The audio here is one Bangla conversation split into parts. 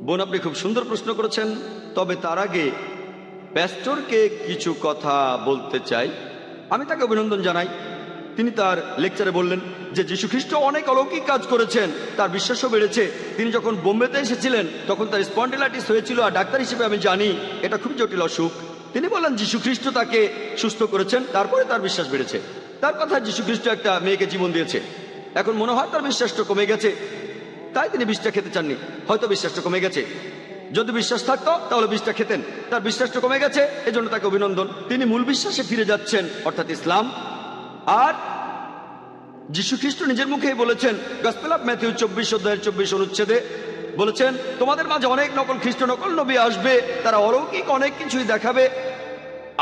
বোন, আপনি খুব সুন্দর প্রশ্ন করেছেন। তবে তার আগে প্যাস্টরকে কিছু কথা বলতে চাই। আমি তাকে অভিনন্দন জানাই। তিনি তার লেকচারে বললেন যে যীশু খ্রিস্ট অনেক অলৌকিক কাজ করেছেন, তার বিশ্বাসও বেড়েছে। তিনি যখন বোম্বেতে এসেছিলেন তখন তার স্পন্ডিলাইটিস হয়েছিল, আর ডাক্তার হিসেবে আমি জানি এটা খুব জটিল অসুখ। তিনি বললেন যীশু খ্রিস্ট তাকে সুস্থ করেছেন, তারপরে তার বিশ্বাস বেড়েছে। তার কথা যীশু খ্রিস্ট একটা মেয়েকে জীবন দিয়েছে। এখন মনে হয় তার বিশ্বাসটা কমে গেছে, তাই তিনি বিষটা খেতে চাননি। হয়তো বিশ্বাসটা কমে গেছে। যদি বিশ্বাস থাকতো তাহলে বিষটা খেতেন। তার বিশ্বাসটা কমে গেছে, এজন্য তাকে অভিনন্দন। তিনি মূল বিশ্বাসে ফিরে যাচ্ছেন, অর্থাৎ ইসলাম। আর যীশু খ্রিস্ট নিজের মুখেই বলেছেন, গসপেল অফ ম্যাথিউ 24 অধ্যায়ের 24 অনুচ্ছেদে বলেছেন, তোমাদের মাঝে অনেক নকল খ্রিস্ট, নকল নবী আসবে, তারা অলৌকিক অনেক কিছুই দেখাবে।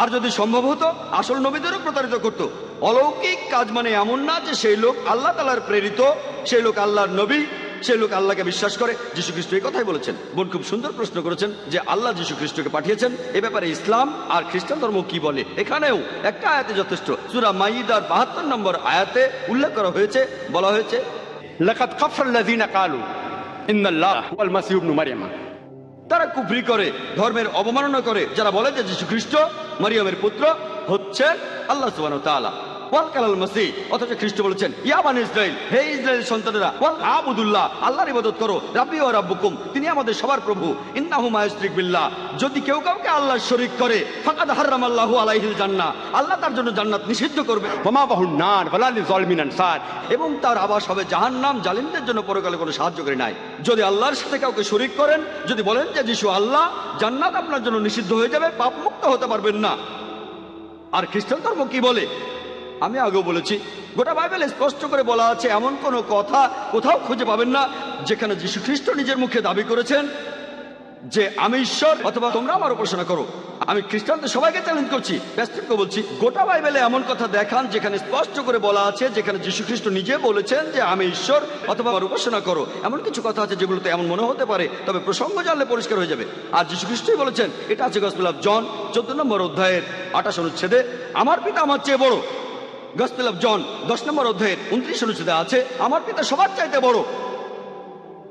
আর যদি সম্ভব হতো আসল নবীদেরও প্রতারিত করত। অলৌকিক কাজ মানে এমন না যে সেই লোক আল্লাহ তাআলার প্রেরিত, সেই লোক আল্লাহর নবী, সেই লোক আল্লাহকে বিশ্বাস করে। যীশু খ্রিস্ট এই কথাই বলেছেন। বোন খুব সুন্দর প্রশ্ন করেছেন যে আল্লাহ যীশু খ্রিস্টকে পাঠিয়েছেন, এ ব্যাপারে ইসলাম আর খ্রিস্টান ধর্ম কি বলে। এখানেও একটা আয়াতে যথেষ্ট। সূরা মাইদার 72 নম্বর আয়াতে উল্লেখ করা হয়েছে, বলা হয়েছে, লাকাদ কাফারাল্লাযীনা ক্বালু ইন্নাল্লাহা হুয়াল মাসীহু ইবনু মারইয়াম। তারা কুফরি করে, ধর্মের অবমাননা করে, যারা বলে যে যীশু খ্রিস্ট মারিয়ামের পুত্র হচ্ছে আল্লাহ সুবহানাহু ওয়া তাআলা। ওয়াল কালাল মাসীহ, অথচ খ্রিস্ট বলেছেন, ইয়া বানি ইসরাইল, হে ইসরায়েলের সন্তানেরা, ওয়াল আবুদুল্লাহ, আল্লাহর ইবাদত করো, রাব্বি ওয়া রাব্বুকুম, তিনি আমাদের সবার প্রভু, ইন্নাহু মা ইউশরিক বিল্লাহ, যদি কেউ কাউকে আল্লাহর শরীক করে, ফাকাদ হারামাল্লাহু আলাইহিল জান্নাহ, আল্লাহ তার জন্য জান্নাত নিষিদ্ধ করবে, ওয়া মাওয়াহুন নার ওয়া লা লিযালিমিন আনসার, এবং তার আবাস হবে জাহান্নাম, জালিমদের জন্য পরকালে কোনো সাহায্যকারী নাই। যদি আল্লাহর সাথে কাউকে শরীক করেন, যদি বলেন যে যিশু আল্লাহ, জান্নাত আপনার জন্য নিষিদ্ধ হয়ে যাবে, পাপ মুক্ত হতে পারবেন না। আর খ্রিস্টান ধর্ম কি বলে? আমি আগেও বলেছি, গোটা বাইবেলে স্পষ্ট করে বলা আছে, এমন কোনো কথা কোথাও খুঁজে পাবেন না যেখানে যীশু খ্রিস্ট নিজের মুখে দাবি করেছেন যে আমি ঈশ্বর, অথবা তোমরা আমার উপাসনা করো। আমি খ্রিস্টানদের সবাইকে চ্যালেঞ্জ করছি, প্যাস্টরকে বলছি, গোটা বাইবেলে এমন কথা দেখান যেখানে স্পষ্ট করে বলা আছে, যেখানে যীশু খ্রিস্ট নিজে বলেছেন যে আমি ঈশ্বর অথবা আমার উপাসনা করো। এমন কিছু কথা আছে যেগুলোতে এমন মনে হতে পারে, তবে প্রসঙ্গ জানলে পরিষ্কার হয়ে যাবে। আর যীশু খ্রিস্টই বলেছেন, এটা আছে গসপেল অফ জন 14 নম্বর অধ্যায়ের 28 অনুচ্ছেদে, আমার পিতা আমার চেয়ে বড়। গসপেল অফ জন 10 নম্বর অধ্যায়ের 29 অনুচ্ছেদে আছে, আমার পিতা সবার চাইতে বড়।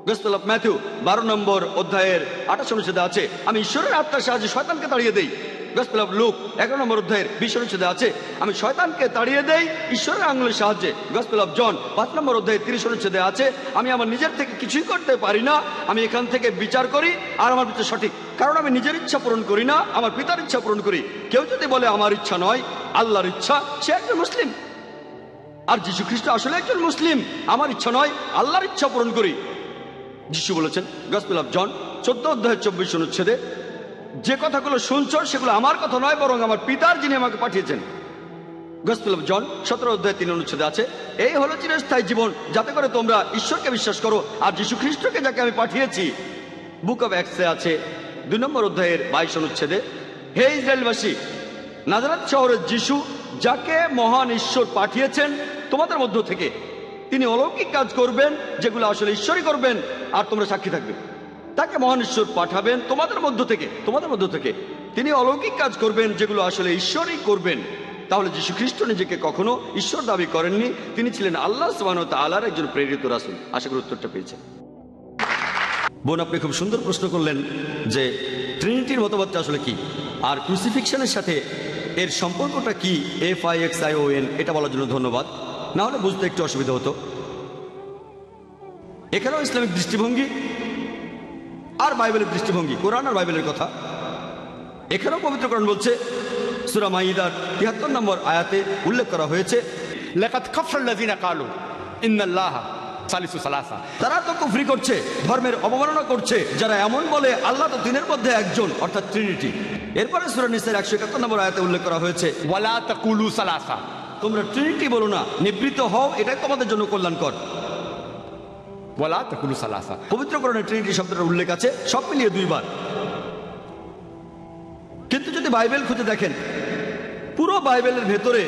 গসপেল অফ ম্যাথিউ 12 নম্বর অধ্যায়ের 28 অনুচ্ছেদে আছে, আমি ঈশ্বরের আত্মার সাহায্যে শয়তানকে তাড়িয়ে দেই। গসপেল অফ লুক 11 নম্বর অধ্যায়ের 20 অনুচ্ছেদে আছে, আমি শয়তানকে তাড়িয়ে দেই ঈশ্বরের আঙুলের সাহায্যে। গসপেল অফ জন 5 নম্বর অধ্যায়ের 30 অনুচ্ছেদে আছে, আমি আমার নিজের থেকে কিছুই করতে পারি না, আমি এখান থেকে বিচার করি, আর আমার বিচার সঠিক, কারণ আমি নিজের ইচ্ছা পূরণ করি না, আমার পিতার ইচ্ছা পূরণ করি। কেউ যদি বলে আমার ইচ্ছা নয়, আল্লাহর ইচ্ছা, সে একজন মুসলিম। আর যীশু খ্রিস্ট আসলে একজন মুসলিম, আমার ইচ্ছা নয়, আল্লাহর ইচ্ছা পূরণ করি। যিশু বলেছেন গসপেল অফ জন 14 অধ্যায়ের 24 অনুচ্ছেদে, যে কথাগুলো শুনছো সেগুলো আমার কথা নয়, বরং আমার পিতার, যিনি আমাকে পাঠিয়েছেন। গসপেল অফ জন 17 অধ্যায় 3 অনুচ্ছেদে আছে, এই হলো চিরস্থায়ী জীবন, যাতে করে তোমরা ঈশ্বরকে বিশ্বাস করো আর যীশু খ্রিস্টকে, যাকে আমি পাঠিয়েছি। বুক অফ অ্যাক্টসে আছে 2 নম্বর অধ্যায়ের 22 অনুচ্ছেদে, হে ইসরায়েলবাসী, নাজারেত শহরের যিশু, যাকে মহান ঈশ্বর পাঠিয়েছেন তোমাদের মধ্য থেকে, তিনি অলৌকিক কাজ করবেন যেগুলো আসলে ঈশ্বরই করবেন, আর তোমরা সাক্ষী থাকবে। তাকে মহান ঈশ্বর পাঠাবেন তোমাদের মধ্য থেকে তিনি অলৌকিক কাজ করবেন যেগুলো আসলে ঈশ্বরই করবেন। তাহলে যীশু খ্রিস্ট নিজেকে কখনো ঈশ্বর দাবি করেননি, তিনি ছিলেন আল্লাহ সুবহানাহু ওয়া তাআলার একজন প্রেরিত রাসূল। আশা করি উত্তরটা পেয়েছেন। বোন, আপনি খুব সুন্দর প্রশ্ন করলেন যে ট্রিনিটির মতবাদটা আসলে কি, আর ক্রুসিফিকশনের সাথে এর সম্পর্কটা কি, FIXION, এটা বলার জন্য ধন্যবাদ। না হলে বুঝতে একটু অসুবিধা হতো। এখানেও ইসলামিক দৃষ্টিভঙ্গি আর বাইবেলের দৃষ্টিভঙ্গি, কোরআন আর বাইবেলের কথা। এখানেও পবিত্র কোরআন বলছে, সূরা মাইদার 73 নম্বর আয়াতে উল্লেখ করা হয়েছে, লাকাদ কাফারাল্লাযীনা ক্বালু ইন্নাল্লাহা সালিসু সালাসা। তারা তো কুফরি করছে, ধর্মের অবমাননা করছে, যারা এমন বলে আল্লাহ তো তিনের মধ্যে একজন, অর্থাৎ ট্রিনিটি। এরপরে সূরা নিসার 171 নম্বর আয়াতে উল্লেখ করা হয়েছে, ওয়ালা তাকুলু সালাসা, তোমরা ট্রিনিটি বলো না, নিবৃত্ত হও, এটাই তোমাদের জন্য কল্যাণকর। ওয়ালা তাকুলু সালাসা। পবিত্র কোরআনে ট্রিনিটি শব্দটার উল্লেখ আছে সব মিলিয়ে 2 বার। কিন্তু যদি বাইবেল খুঁজে দেখেন, পুরো বাইবেলের ভেতরে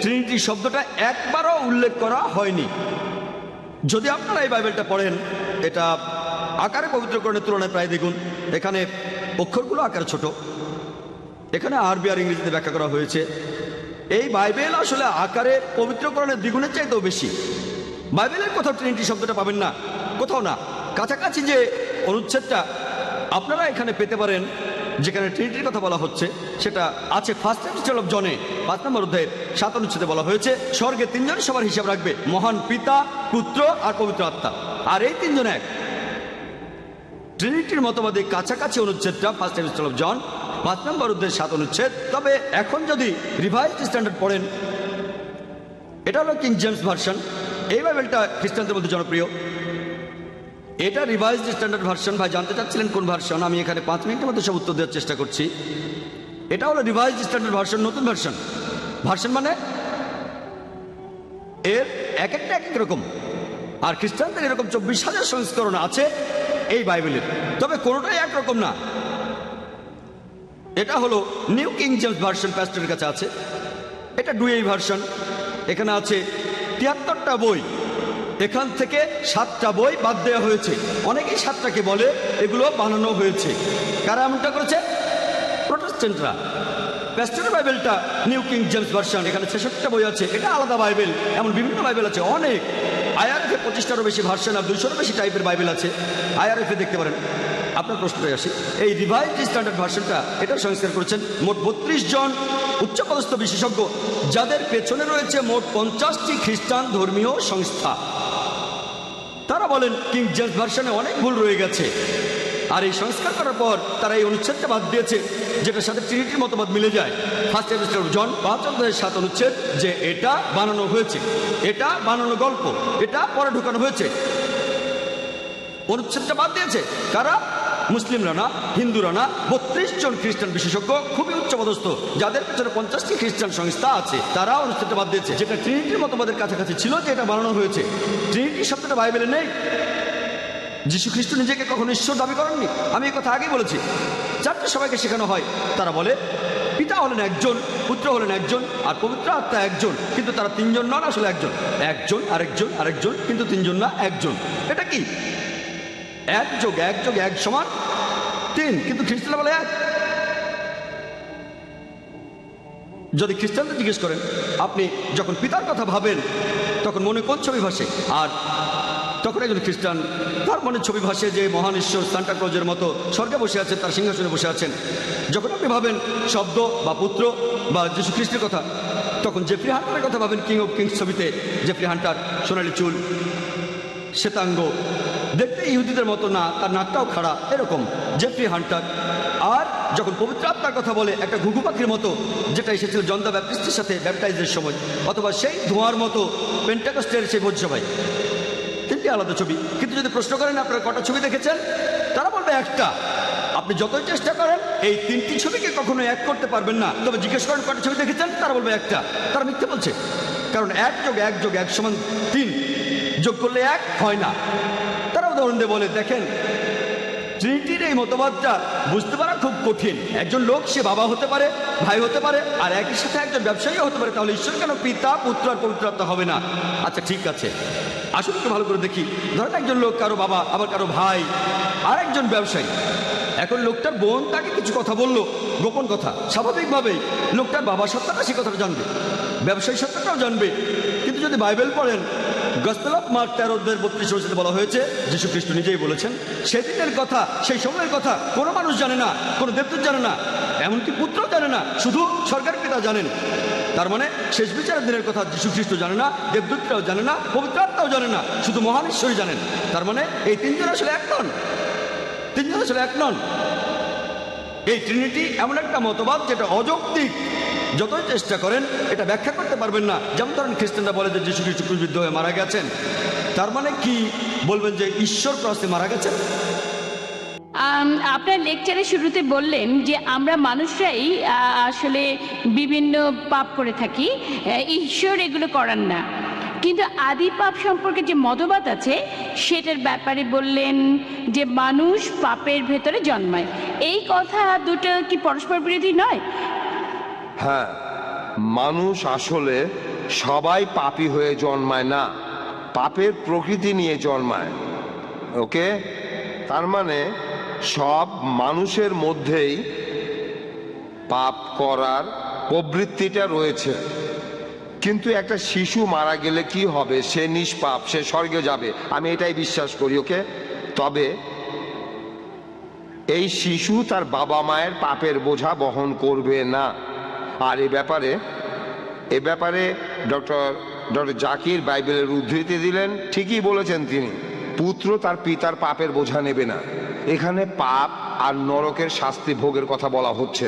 ট্রিনিটি শব্দটা একবারও উল্লেখ করা হয়নি। যদি আপনারা এই বাইবেলটা পড়েন, এটা আকারে পবিত্রকরণের তুলনায় প্রায় দ্বিগুণ। এখানে অক্ষরগুলো আকারে ছোট, এখানে আরবি আর ইংরেজিতে ব্যাখ্যা করা হয়েছে। এই বাইবেল আসলে আকারে পবিত্রকরণের দ্বিগুণের চাইতেও বেশি। বাইবেলের কোথাও ট্রিনিটি শব্দটা পাবেন না, কোথাও না। কাছাকাছি যে অনুচ্ছেদটা আপনারা এখানে পেতে পারেন যেখানে ট্রিনিটির কথা বলা হচ্ছে, সেটা আছে ফার্স্ট এপিস্টল অফ জনে 5 নম্বর অধ্যায়ের 7 অনুচ্ছেদে বলা হয়েছে স্বর্গে 3 জন সবার হিসাব রাখবে, মহান পিতা, পুত্র আর পবিত্র আত্মা। আর এই 3 জন এক। ট্রিনিটির মতবাদে কাছাকাছি অনুচ্ছেদটা ফার্স্ট এপিস্টল অফ জন 5 নম্বর অধ্যায়ের 7 অনুচ্ছেদ। তবে এখন যদি রিভাইজড স্ট্যান্ডার্ড পড়েন, এটা হলো কিং জেমস ভার্সন। এই বাইবেলটা খ্রিস্টানদের মধ্যে জনপ্রিয়। এটা রিভাইজড স্ট্যান্ডার্ড ভার্সন। ভাই জানতে চাচ্ছিলেন কোন ভার্সন, আমি এখানে 5 মিনিটের মধ্যে সব উত্তর দেওয়ার চেষ্টা করছি। এটা হলো রিভাইজড স্ট্যান্ডার্ড ভার্সন, নতুন ভার্সন। ভার্সন মানে এর এক একটা এক এক রকম। আর খ্রিস্টানদের এরকম 24,000 সংস্করণ আছে এই বাইবেলের, তবে কোনোটাই একরকম না। এটা হলো নিউ কিং জেমস ভার্সন, প্যাস্টরের কাছে আছে। এটা ডুয়েই ভার্সন। এখানে আছে 73টা বই, এখান থেকে 7টা বই বাদ দেওয়া হয়েছে। অনেকেই 7টাকে বলে এগুলো বানানো হয়েছে। কারা এমনটা করেছে? প্রোটেস্ট্যান্টরা। প্যাস্টরের বাইবেলটা নিউ কিং জেমস ভার্সন, এখানে 66টা বই আছে। এটা আলাদা বাইবেল, এমন বিভিন্ন বাইবেল আছে অনেক। আইআরএফে 25টারও বেশি ভার্সন আর 200-রও বেশি টাইপের বাইবেল আছে। আইআরএফে দেখতে পারেন। আপনার প্রশ্নটাই আসি, এই রিভাইজড স্ট্যান্ডার্ড ভার্সনটা এটা সংস্কার করেছেন মোট 32 জন উচ্চপদস্থ বিশেষজ্ঞ, যাদের পেছনে রয়েছে মোট 50টি খ্রিস্টান ধর্মীয় সংস্থা। তারা বলেন কিং জেমস ভার্সনে অনেক ভুল রয়ে গেছে। আর এই সংস্কার করার পর তারা এই অনুচ্ছেদটা বাদ দিয়েছে, যেটার সাথে ট্রিনিটির মতবাদ মিলে যায়। ফার্স্ট এপিস্টল অফ জন 5 অধ্যায়ের 7 অনুচ্ছেদ, যে এটা বানানো হয়েছে, এটা বানানো গল্প, এটা পরে ঢুকানো হয়েছে। অনুচ্ছেদটা বাদ দিয়েছে কারা? মুসলিমরা না, হিন্দুরা না, 32 জন খ্রিস্টান বিশেষজ্ঞ, খুবই উচ্চপদস্থ, যাদের পেছনে 50টি খ্রিস্টান সংস্থা আছে। তারা অনুচ্ছেদটা বাদ দিয়েছে, যেটা ট্রিনিটির মতবাদের কাছাকাছি ছিল, যে এটা বানানো হয়েছে। ট্রিনিটির শব্দটা বাইবেলে নেই। যীশু খ্রিস্ট নিজেকে কখনো ঈশ্বর দাবি করেননি। আমি এই কথা আগেই বলেছি। চারটে সবাইকে শেখানো হয়, তারা বলে পিতা হলেন একজন, পুত্র হলেন একজন, আর পবিত্র আত্মা একজন। কিন্তু তারা 3 জন নন, আসলে একজন। একজন, আরেকজন, আরেকজন, কিন্তু 3 জন না, একজন। এটা কি? 1 যোগ 1 যোগ 1 সমান 3, কিন্তু খ্রিস্টানরা বলে 1। যদি খ্রিস্টানদের জিজ্ঞেস করেন আপনি যখন পিতার কথা ভাবেন তখন মনে কোন ছবি ভাসে, আর তখন একজন খ্রিস্টান তার মনে ছবি ভাসে যে মহান ঈশ্বর সান্টা ক্লজের মতো স্বর্গে বসে আছেন, তার সিংহাসনে বসে আছেন। যখন আপনি ভাবেন শব্দ বা পুত্র বা যীশু খ্রিস্টের কথা, তখন জেফ্রি হান্টারের কথা ভাবেন। কিং অফ কিংস ছবিতে জেফ্রি হান্টার, সোনালি চুল, শ্বেতাঙ্গ, দেখতে ইহুদিদের মতো না, তার নাকটাও খাড়া, এরকম জেফ্রি হান্টার। আর যখন পবিত্র আত্মার কথা বলে, একটা ঘুঘু পাখির মতো, যেটা এসেছিল জন দ্য ব্যাপটিস্টের সাথে ব্যাপটাইজের সময়, অথবা সেই ধোঁয়ার মতো পেন্টাকস্টের সেই ভোজসভায়। 3টি আলাদা ছবি। কিন্তু যদি প্রশ্ন করেন আপনারা কটা ছবি দেখেছেন, তারা বলবে একটা। আপনি যতই চেষ্টা করেন এই 3টি ছবিকে কখনো এক করতে পারবেন না। তবে জিজ্ঞেস করেন কটা ছবি দেখেছেন, তারা বলবে একটা। তারা মিথ্যে বলছে, কারণ 1 যোগ 1 যোগ 1 সমান 3, যোগ করলে 1 হয় না। তারা উদাহরণ দিয়ে বলে, দেখেন ট্রিনিটির এই মতবাদটা বুঝতে পারা খুব কঠিন। একজন লোক সে বাবা হতে পারে, ভাই হতে পারে, আর একই সাথে একজন ব্যবসায়ীও হতে পারে। তাহলে ঈশ্বর কেন পিতা, পুত্র আর পবিত্র আত্মা হবে না? আচ্ছা ঠিক আছে, আসলে একটু ভালো করে দেখি। ধরেন একজন লোক কারো বাবা, আবার কারো ভাই, আর একজন ব্যবসায়ী। এখন লোকটার বোন তাকে কিছু কথা বলল, গোপন কথা। স্বাভাবিকভাবেই লোকটার বাবা সত্তাটা সে কথাটা জানবে, ব্যবসায়ী সত্তাটাও জানবে। কিন্তু যদি বাইবেল পড়েন, গসপেল অফ মার্ক 13 অধ্যায়ের 32 অনুচ্ছেদে বলা হয়েছে, যীশু খ্রিস্ট নিজেই বলেছেন সেদিনের কথা, সেই সময়ের কথা কোনো মানুষ জানে না, কোনো দেবদূত জানে না, এমনকি পুত্রও জানে না, শুধু স্বর্গের পিতা জানেন। তার মানে শেষ বিচারের দিনের কথা যীশু খ্রিস্ট জানে না, দেবদূতরাও জানে না, পবিত্র আত্মাও জানে না, শুধু মহান ঈশ্বরই জানেন। তার মানে এই 3 জন আসলে এক নন, 3 জন আসলে এক নন। এই ট্রিনিটি এমন একটা মতবাদ যেটা অযৌক্তিক। যতই চেষ্টা করেন এটা ব্যাখ্যা করতে পারবেন না। যেমন ধরেন খ্রিস্টানরা বলে যে যীশু খ্রিস্ট ক্রুশবিদ্ধ হয়ে মারা গেছেন, তার মানে কি বলবেন যে ঈশ্বর ক্রসে মারা গেছেন? আপনার লেকচারের শুরুতে বললেন যে আমরা মানুষরাই আসলে বিভিন্ন পাপ করে থাকি, ঈশ্বর এগুলো করান না। কিন্তু আদি পাপ সম্পর্কে যে মতবাদ আছে সেটার ব্যাপারে বললেন যে মানুষ পাপের ভেতরে জন্মায়। এই কথা দুটো কি পরস্পর বিরোধী নয়? হ্যাঁ, মানুষ আসলে সবাই পাপী হয়ে জন্মায় না, পাপের প্রকৃতি নিয়ে জন্মায়। ওকে, তার মানে সব মানুষের মধ্যেই পাপ করার প্রবৃত্তিটা রয়েছে। কিন্তু একটা শিশু মারা গেলে কি হবে? সে নিষ্পাপ, সে স্বর্গে যাবে, আমি এটাই বিশ্বাস করি। ওকে, তবে এই শিশু তার বাবা মায়ের পাপের বোঝা বহন করবে না। আর এ ব্যাপারে ডক্টর জাকির বাইবেলের উদ্ধৃতি দিলেন, ঠিকই বলেছেন তিনি। পুত্র তার পিতার পাপের বোঝা নেবে না। এখানে পাপ আর নরকের শাস্তি ভোগের কথা বলা হচ্ছে।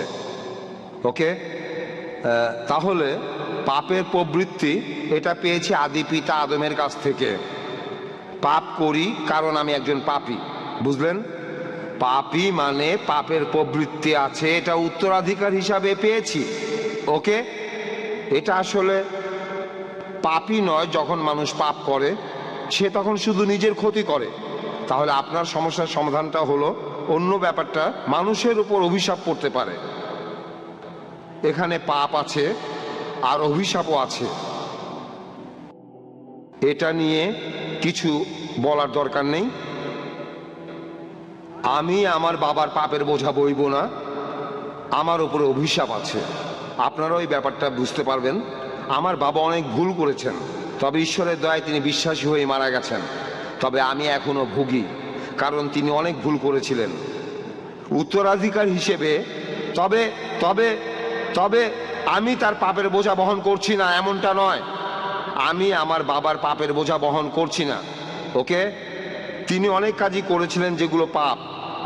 ওকে, তাহলে পাপের প্রবৃত্তি এটা পেয়েছি আদি পিতা আদমের কাছ থেকে। পাপ করি কারণ আমি একজন পাপী, বুঝলেন? পাপী মানে পাপের প্রবৃত্তি আছে, এটা উত্তরাধিকার হিসাবে পেয়েছি। ওকে, এটা আসলে পাপই নয়। যখন মানুষ পাপ করে সে তখন শুধু নিজের ক্ষতি করে। তাহলে আপনার সমস্যার সমাধানটা হলো অন্য ব্যাপারটা, মানুষের উপর অভিশাপ পড়তে পারে। এখানে পাপ আছে আর অভিশাপও আছে, এটা নিয়ে কিছু বলার দরকার নেই। আমি আমার বাবার পাপের বোঝা বইব না, আমার উপরে অভিশাপ আছে। আপনারাও এই ব্যাপারটা বুঝতে পারবেন। আমার বাবা অনেক ভুল করেছেন, তবে ঈশ্বরের দয়ায় তিনি বিশ্বাসী হয়ে মারা গেছেন। তবে আমি এখনো ভুগি, কারণ তিনি অনেক ভুল করেছিলেন। উত্তরাধিকার হিসেবে তবে তবে তবে আমি তার পাপের বোঝা বহন করছি না, এমনটা নয়। আমি আমার বাবার পাপের বোঝা বহন করছি না। ওকে, তিনি অনেক কাজই করেছিলেন যেগুলো পাপ।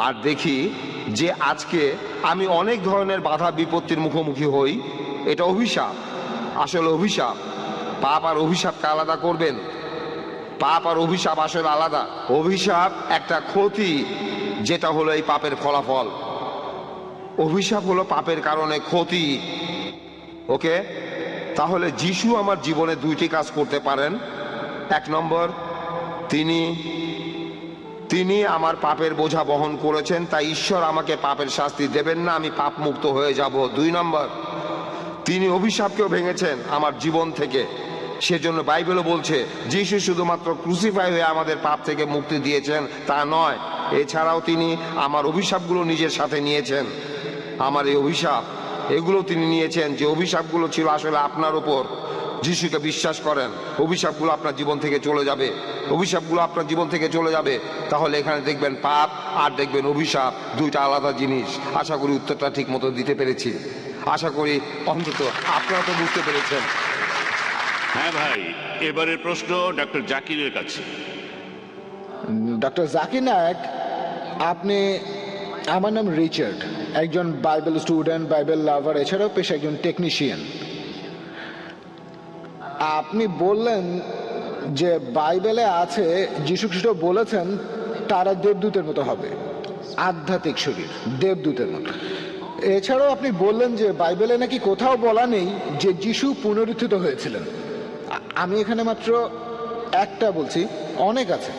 আর দেখি যে আজকে আমি অনেক ধরনের বাধা বিপত্তির মুখোমুখি হই, এটা অভিশাপ। আসলে অভিশাপ, পাপ আর অভিশাপকে আলাদা করবেন। পাপ আর অভিশাপ আসলে আলাদা। অভিশাপ একটা ক্ষতি, যেটা হলো এই পাপের ফলাফল। অভিশাপ হলো পাপের কারণে ক্ষতি। ওকে, তাহলে যিশু আমার জীবনে দুইটি কাজ করতে পারেন। এক নম্বর, তিনি আমার পাপের বোঝা বহন করেছেন, তাই ঈশ্বর আমাকে পাপের শাস্তি দেবেন না, আমি পাপ মুক্ত হয়ে যাব। দুই নম্বর, তিনি অভিশাপকেও ভেঙেছেন আমার জীবন থেকে। সেজন্য বাইবেলও বলছে যিশু শুধুমাত্র ক্রুসিফাই হয়ে আমাদের পাপ থেকে মুক্তি দিয়েছেন তা নয়, এছাড়াও তিনি আমার অভিশাপগুলো নিজের সাথে নিয়েছেন। আমার এই অভিশাপ, এগুলো তিনি নিয়েছেন, যে অভিশাপগুলো ছিল আসলে আপনার উপর। যিশুকে বিশ্বাস করেন, অভিশাপগুলো আপনার জীবন থেকে চলে যাবে। অভিশাপগুলো আপনার জীবন থেকে চলে যাবে। তাহলে এখানে দেখবেন পাপ আর দেখবেন অভিশাপ দুইটা আলাদা জিনিস। আশা করি উত্তরটা ঠিক মতো দিতে পেরেছি। আশা করি অন্তত আপনারা তো বুঝতে পেরেছেন। হ্যাঁ ভাই, এবারের প্রশ্ন ডক্টর জাকিরের কাছে। ডক্টর জাকির নায়েক, আমার নাম রিচার্ড, একজন বাইবেল স্টুডেন্ট, বাইবেল লাভার, এছাড়াও পেশা একজন টেকনিশিয়ান। আপনি বললেন যে বাইবেলে আছে যীশু খ্রিস্ট বলেছেন তারা দেবদূতের মতো হবে, আধ্যাত্মিক শরীর দেবদূতের মতো। এছাড়াও আপনি বললেন যে বাইবেলে নাকি কোথাও বলা নেই যে যীশু পুনরুত্থিত হয়েছিলেন। আমি এখানে মাত্র একটা বলছি, অনেক আছে।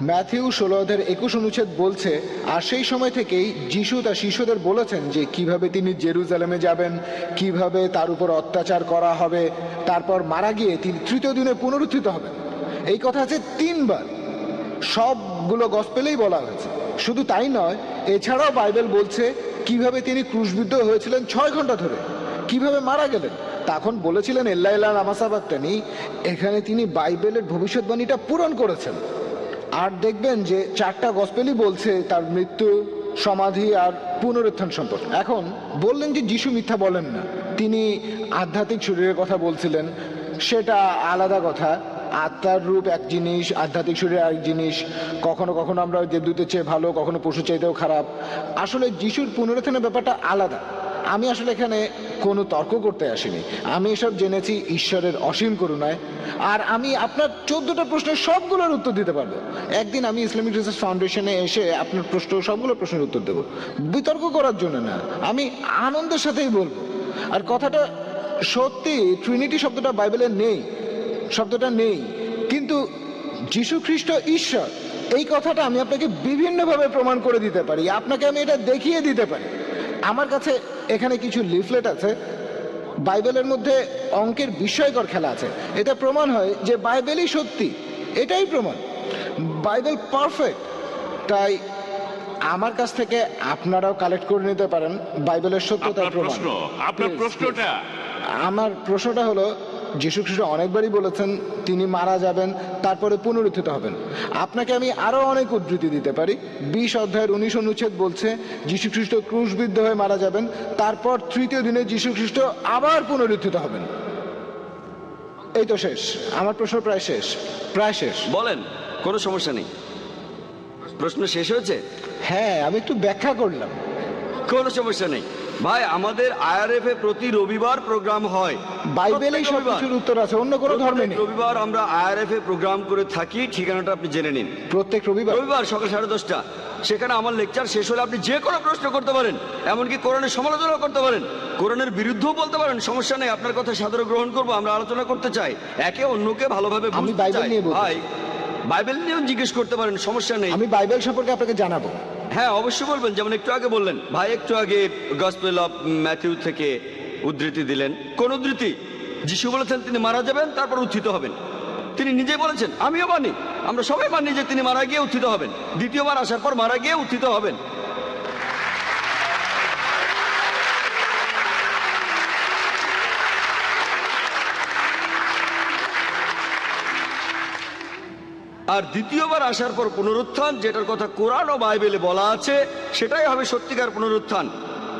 ম্যাথিউ 16:21 বলছে, আর সেই সময় থেকেই যিশু তার শিষ্যদের বলেছেন যে কিভাবে তিনি জেরুজালেমে যাবেন, কিভাবে তার উপর অত্যাচার করা হবে, তারপর মারা গিয়ে তিনি তৃতীয় দিনে পুনরুত্থিত হবেন। এই কথা আছে 3 বার, সবগুলো গসপেলেই বলা হয়েছে। শুধু তাই নয়, এছাড়াও বাইবেল বলছে কিভাবে তিনি ক্রুশবিদ্ধ হয়েছিলেন 6 ঘন্টা ধরে, কিভাবে মারা গেলেন, তখন বলেছিলেন এল্লা এল্লা লামাসাবাক্তানি। এখানে তিনি বাইবেলের ভবিষ্যৎবাণীটা পূরণ করেছেন। আর দেখবেন যে 4টা গসপেলই বলছে তার মৃত্যু, সমাধি আর পুনরুত্থান সম্পর্কে। এখন বললেন যে যিশু মিথ্যা বলেন না, তিনি আধ্যাত্মিক শরীরের কথা বলছিলেন, সেটা আলাদা কথা। আত্মার রূপ এক জিনিস, আধ্যাত্মিক শরীর আরেক জিনিস। কখনো কখনো আমরা দেবদূতের চেয়ে ভালো, কখনো পশু চাইতেও খারাপ। আসলে যিশুর পুনরুত্থানের ব্যাপারটা আলাদা। আমি আসলে এখানে কোনো তর্ক করতে আসিনি, আমি এসব জেনেছি ঈশ্বরের অসীম করুণায়। আর আমি আপনার 14টা প্রশ্নের সবগুলোর উত্তর দিতে পারবো। একদিন আমি ইসলামিক রিসার্চ ফাউন্ডেশনে এসে আপনার সবগুলো প্রশ্নের উত্তর দেবো, বিতর্ক করার জন্য না, আমি আনন্দের সাথেই বলবো। আর কথাটা সত্যি, ট্রিনিটি শব্দটা বাইবেলে নেই, শব্দটা নেই, কিন্তু যীশু খ্রিস্ট ঈশ্বর, এই কথাটা আমি আপনাকে বিভিন্নভাবে প্রমাণ করে দিতে পারি। আপনাকে আমি এটা দেখিয়ে দিতে পারি। আমার কাছে এখানে কিছু লিফলেট আছে, বাইবেলের মধ্যে অঙ্কের বিস্ময়কর খেলা আছে। এটা প্রমাণ হয় যে বাইবেলই সত্যি, এটাই প্রমাণ, বাইবেল পারফেক্ট। তাই আমার কাছ থেকে আপনারাও কালেক্ট করে নিতে পারেন বাইবেলের সত্যতার প্রমাণ। আপনার প্রশ্নটা, আমার প্রশ্নটা হলো, যীশু খ্রিস্ট অনেকবারই বলেছেন তিনি মারা যাবেন, তারপরে পুনরুত্থিত হবেন। আপনাকে আমি আরো অনেক উদ্ধৃতি দিতে পারি। 20 অধ্যায়ের 19 অনুচ্ছেদ বলছে যীশু খ্রিস্ট ক্রুশবিদ্ধ হয়ে মারা যাবেন, তারপর তৃতীয় দিনে যীশু খ্রিস্ট আবার পুনরুত্থিত হবেন। এই তো শেষ, আমার প্রশ্ন প্রায় শেষ, প্রায় শেষ। বলেন, কোনো সমস্যা নেই। প্রশ্ন শেষ হয়েছে? হ্যাঁ, আমি একটু ব্যাখ্যা করলাম। কোনো সমস্যা নেই ভাই, আমাদের আইআরএফ এ প্রতি রবিবার প্রোগ্রাম হয়। বাইবেলেই প্রত্যেক রবিবার। সবকিছুর উত্তর আছে, অন্য কোনো ধর্মে নেই। রবিবার আমরা আইআরএফ এ প্রোগ্রাম করে থাকি, ঠিকানাটা আপনি জেনে নিন। প্রত্যেক রবিবার রবিবার সকাল 10:30। সেখানে আমার লেকচার শেষ হলে আপনি যে কোনো প্রশ্ন করতে পারেন, এমনকি কোরআনের সমালোচনা করতে পারেন, কোরআনের বিরুদ্ধেও বলতে পারেন, সমস্যা নেই। আপনার কথা সাদরে গ্রহণ করবো, আমরা আলোচনা করতে চাই, একে অন্যকে ভালোভাবে আমি বুঝতে বাইবেল চাই। নিয়ে বলতে ভাই, বাইবেল নিয়েও জিজ্ঞেস করতে পারেন, সমস্যা নেই। আমি বাইবেল সম্পর্কে আপনাকে জানাবো। হ্যাঁ, অবশ্যই বলবেন। যেমন একটু আগে বললেন, ভাই একটু আগে গসপেল অফ ম্যাথিউ থেকে উদ্ধৃতি দিলেন। কোন উদ্ধৃতি? যিশু বলেছেন তিনি মারা যাবেন, তারপর উত্থিত হবেন। তিনি নিজে বলেছেন, আমিও মানি, আমরা সবাই মানি যে তিনি মারা গিয়ে উত্থিত হবেন, দ্বিতীয়বার আসার পর মারা গিয়ে উত্থিত হবেন। আর দ্বিতীয়বার আসার পর পুনরুত্থান, যেটার কথা কোরআন ও বাইবেলে বলা আছে, সেটাই হবে সত্যিকার পুনরুত্থান,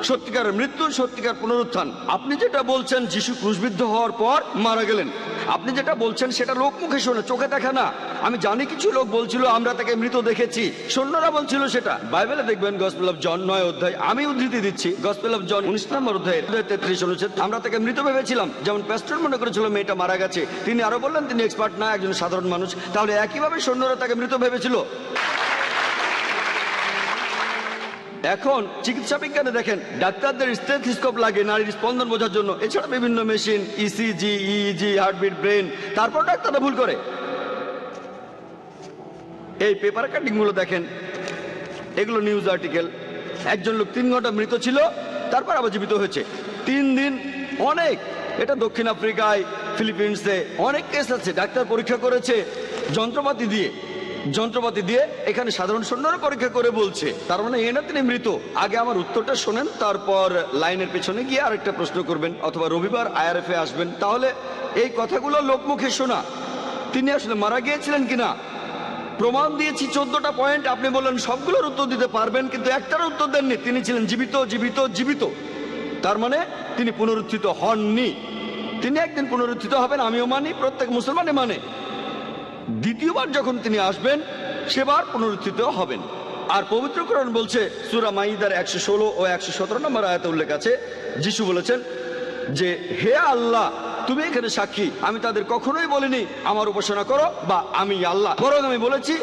সত্যিকার মৃত্যু, সত্যিকার পুনরুত্থান। আপনি যেটা বলছেন যিশু ক্রুশবিদ্ধ হওয়ার পর মারা গেলেন, আপনি যেটা বলছেন সেটা লোক মুখে শোনে, চোখে দেখা না। আমি জানি কিছু লোক বলছিল আমরা তাকে মৃত দেখেছি, সৈন্যরা বলছিল সেটা। বাইবেলে দেখবেন গসপেল অফ জন 9 অধ্যায়, আমি উদ্ধৃতি দিচ্ছি, গসপেল অফ জন 19 নম্বর অধ্যায় 33 অনুচ্ছেদ, আমরা তাকে মৃত ভেবেছিলাম। যেমন প্যাস্টর মনে করেছিল মেয়েটা মারা গেছে, তিনি আরো বললেন তিনি এক্সপার্ট না, একজন সাধারণ মানুষ। তাহলে একইভাবে সৈন্যরা তাকে মৃত ভেবেছিল। এখন চিকিৎসা বিজ্ঞানে দেখেন, ডাক্তারদের স্টেথোস্কোপ লাগে নারীর স্পন্দন বোঝার জন্য, এছাড়া বিভিন্ন machine, ECG, EEG, heartbeat, brain, তারপর ডাক্তাররা ভুল করে। এই পেপার কাটিং গুলো দেখেন, এগুলো নিউজ আর্টিকেল। একজন লোক 3 ঘন্টা মৃত ছিল, তারপর আবার জীবিত হয়েছে 3 দিন। অনেক, এটা দক্ষিণ আফ্রিকায়, ফিলিপিন্সে অনেক কেস আছে। ডাক্তার পরীক্ষা করেছে যন্ত্রপাতি দিয়ে, এখানে সাধারণ সৈন্যরা পরীক্ষা করে বলছে, তার মানে এ না তিনি মৃত। আগে আমার উত্তরটা শোনেন, তারপর লাইনের পেছনে গিয়ে আরেকটা প্রশ্ন করবেন, অথবা রবিবার আইআরএফ এ আসবেন। তাহলে এই কথাগুলো লোকমুখে শোনা, তিনি আসলে মারা গিয়েছিলেন কিনা প্রমাণ দিয়েছি 14টা পয়েন্ট। আপনি বললেন সবগুলোর উত্তর দিতে পারবেন, কিন্তু একটার উত্তর দেননি। তিনি ছিলেন জীবিত, জীবিত, জীবিত। তার মানে তিনি পুনরুত্থিত হননি। তিনি একদিন পুনরুত্থিত হবেন, আমিও মানি, প্রত্যেক মুসলমানই মানে। দ্বিতীয়বার যখন তিনি আসবেন, সেবার পুনরুত্থিত হবেন। আর পবিত্র কোরআন বলছে, সূরা মাইদার 116 ও 117 নম্বর আয়াতে উল্লেখ আছে, যিশু বলেছেন যে হে আল্লাহ, তুমি এখানে সাক্ষী, আমি তাদের কখনোই বলিনি আমার উপাসনা করো বা আমি আল্লাহ, বরং আমি বলেছি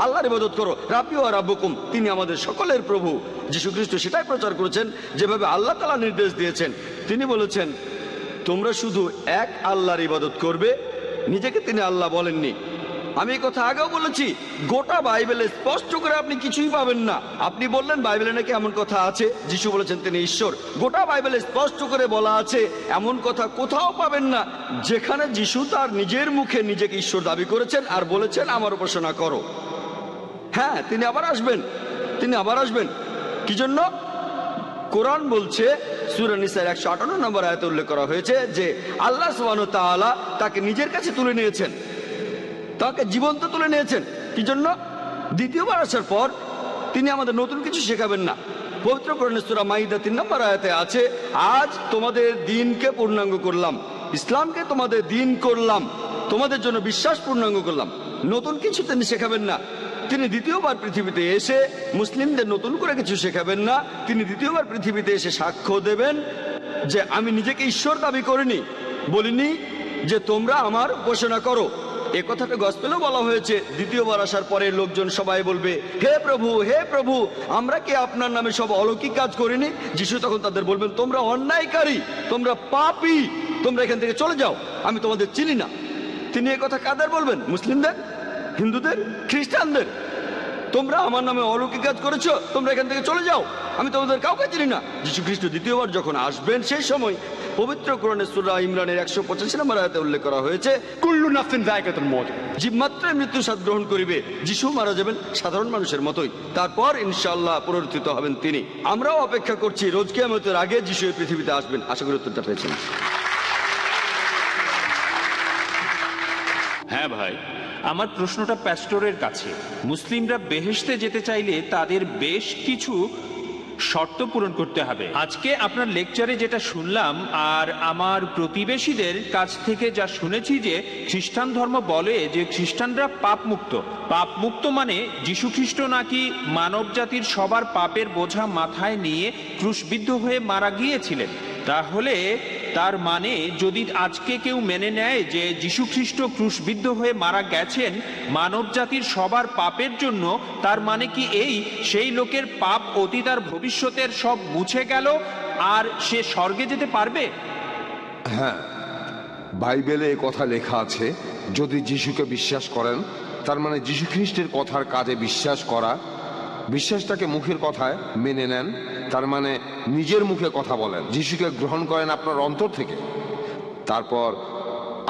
আল্লাহর ইবাদত করো, রাব্বি ওয়া রাব্বুকুম, তিনি আমাদের সকলের প্রভু। যিশু খ্রিস্ট সেটাই প্রচার করেছেন যেভাবে আল্লাহ তাআলা নির্দেশ দিয়েছেন। তিনি বলেছেন তোমরা শুধু এক আল্লাহর ইবাদত করবে, নিজেকে তিনি আল্লাহ বলেননি। আমি এই কথা আগেও বলেছি, গোটা বাইবেলে স্পষ্ট করে আপনি কিছুই পাবেন না। আপনি বললেন বাইবেলে নাকি এমন কথা আছে যিশু বলেছেন তিনি ঈশ্বর, গোটা বাইবেলে স্পষ্ট করে বলা আছে এমন কথা কোথাও পাবেন না যেখানে যিশু তার নিজের মুখে নিজেকে ঈশ্বর দাবি করেছেন আর বলেছেন আমার উপাসনা করো। হ্যাঁ, তিনি আবার আসবেন, তিনি আবার আসবেন। কি জন্য? কোরআন বলছে, সূরা নিসার 158 নম্বর আয়াতে উল্লেখ করা হয়েছে যে আল্লাহ সুবহানাহু ওয়া তাআলা তাকে নিজের কাছে তুলে নিয়েছেন, তাকে জীবন্ত তুলে নিয়েছেন। কি জন্য? দ্বিতীয়বার আসার পর তিনি আমাদের নতুন কিছু শেখাবেন না। পবিত্র কোরআনের সূরা মাইদা 3 নম্বর আয়াতে আছে, আজ তোমাদের দিনকে পূর্ণাঙ্গ করলাম, ইসলামকে তোমাদের দিন করলাম, তোমাদের জন্য বিশ্বাস পূর্ণাঙ্গ করলাম। নতুন কিছু তিনি শেখাবেন না। তিনি দ্বিতীয়বার পৃথিবীতে এসে মুসলিমদের নতুন করে কিছু শেখাবেন না। তিনি দ্বিতীয়বার পৃথিবীতে এসে সাক্ষ্য দেবেন যে আমি নিজেকে ঈশ্বর দাবি করিনি, বলিনি যে তোমরা আমার উপাসনা করো। এ কথাটা গসপেলেও বলা হয়েছে, দ্বিতীয়বার আসার পরে লোকজন সবাই বলবে হে প্রভু, হে প্রভু, আমরা কি আপনার নামে সব অলৌকিক কাজ করিনি? যিশু তখন তাদের বলবেন তোমরা অন্যায়কারী, তোমরা পাপী, তোমরা এখান থেকে চলে যাও, আমি তোমাদের চিনি না। তিনি এ কথা কাদের বলবেন? মুসলিমদের, হিন্দুদের, খ্রিস্টানদের। তোমরা আমার নামে অলৌকিক কাজ করেছো, তোমরা এখান থেকে চলে যাও, আমি তোমাদের কাউকে চিনি না। যিশু খ্রিস্ট দ্বিতীয়বার যখন আসবেন, সেই সময় পবিত্র কোরআনের সূরা ইমরানের 185 নম্বর আয়াতে উল্লেখ করা হয়েছে, কুল্লু নাফসিন যায়কাতুল মউত, জীবমাত্রায় মৃত্যু স্বাদ গ্রহণ করিবে। যিশু মারা যাবেন সাধারণ মানুষের মতোই, তারপর ইনশাআল্লাহ পুনরুত্থিত হবেন তিনি। আমরাও অপেক্ষা করছি রোজ কিয়ামতের আগে যিশু এই পৃথিবীতে আসবেন। আশা করি উত্তরটা পেয়েছেন। হ্যাঁ ভাই। আমার প্রশ্নটা প্যাস্টরের কাছে। মুসলিমরা বেহেশতে যেতে চাইলে তাদের বেশ কিছু শর্ত পূরণ করতে হবে। আজকে আপনার লেকচারে যেটা শুনলাম আর আমার প্রতিবেশীদের কাছ থেকে যা শুনেছি যে খ্রিস্টান ধর্ম বলে যে খ্রিস্টানরা পাপ মুক্ত। পাপ মুক্ত মানে যীশু খ্রিস্ট নাকি মানব জাতির সবার পাপের বোঝা মাথায় নিয়ে ক্রুশবিদ্ধ হয়ে মারা গিয়েছিলেন। তাহলে তার মানে যদি আজকে কেউ মেনে নেয় যে যীশু খ্রিস্ট ক্রুশবিদ্ধ হয়ে মারা গেছেন মানব জাতির সবার পাপের জন্য, তার মানে কি এই সেই লোকের পাপ অতীত আর ভবিষ্যতের সব মুছে গেল আর সে স্বর্গে যেতে পারবে? হ্যাঁ, বাইবেলে এ কথা লেখা আছে, যদি যিশুকে বিশ্বাস করেন, তার মানে যিশু খ্রিস্টের কথার কাজে বিশ্বাস করা। বিশ্বাসটাকে মুখের কথায় মেনে নেন, তার মানে নিজের মুখে কথা বলেন, যিশুকে গ্রহণ করেন আপনার অন্তর থেকে, তারপর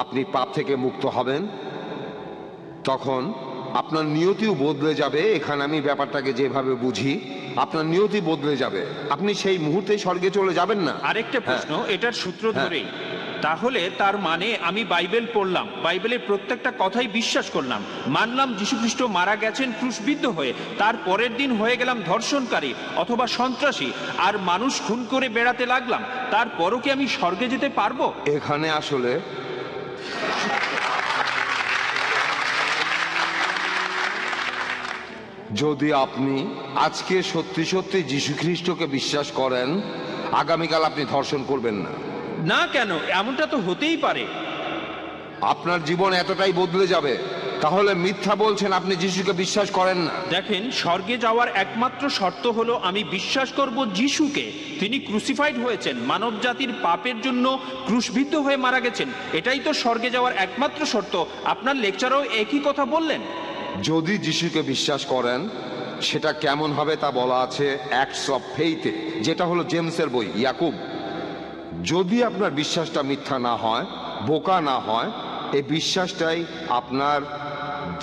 আপনি পাপ থেকে মুক্ত হবেন। তখন আপনার নিয়তিও বদলে যাবে। এখানে আমি ব্যাপারটাকে যেভাবে বুঝি, আপনার নিয়তি বদলে যাবে, আপনি সেই মুহূর্তে স্বর্গে চলে যাবেন না। আরেকটা প্রশ্ন এটার সূত্র হ্যাঁ। ধরেই, তাহলে তার মানে আমি বাইবেল পড়লাম, বাইবেলের প্রত্যেকটা কথাই বিশ্বাস করলাম, মানলাম যীশুখ্রিস্ট মারা গেছেন ক্রুশবিদ্ধ হয়ে, তার পরের দিন হয়ে গেলাম ধর্ষণকারী অথবা সন্ত্রাসী আর মানুষ খুন করে বেড়াতে লাগলাম, তারপরও কি আমি স্বর্গে যেতে পারবো? এখানে আসলে যদি আপনি আজকে সত্যি সত্যি যীশু খ্রিস্টকে বিশ্বাস করেন, আগামীকাল আপনি ধর্ষণ করবেন না। না কেন? এমনটা তো হতেই পারে। আপনার জীবন এতটাই বদলে যাবে। তাহলে মিথ্যা বলছেন, আপনি যিশুকে বিশ্বাস করেন না। দেখেন, স্বর্গে যাওয়ার একমাত্র শর্ত হলো আমি বিশ্বাস করব যিশুকে, তিনি ক্রুসিফাইড হয়েছেন, মানব জাতির পাপের জন্য ক্রুশবিদ্ধ হয়ে মারা গেছেন। এটাই তো স্বর্গে যাওয়ার একমাত্র শর্ত। আপনার লেকচারেও একই কথা বললেন। যদি যিশুকে বিশ্বাস করেন, সেটা কেমন হবে তা বলা আছে অ্যাক্টস অফ ফেইথে, যেটা হলো জেমসের বই, ইয়াকুব। যদি আপনার বিশ্বাসটা মিথ্যা না হয়, বোকা না হয়, এই বিশ্বাসটাই আপনার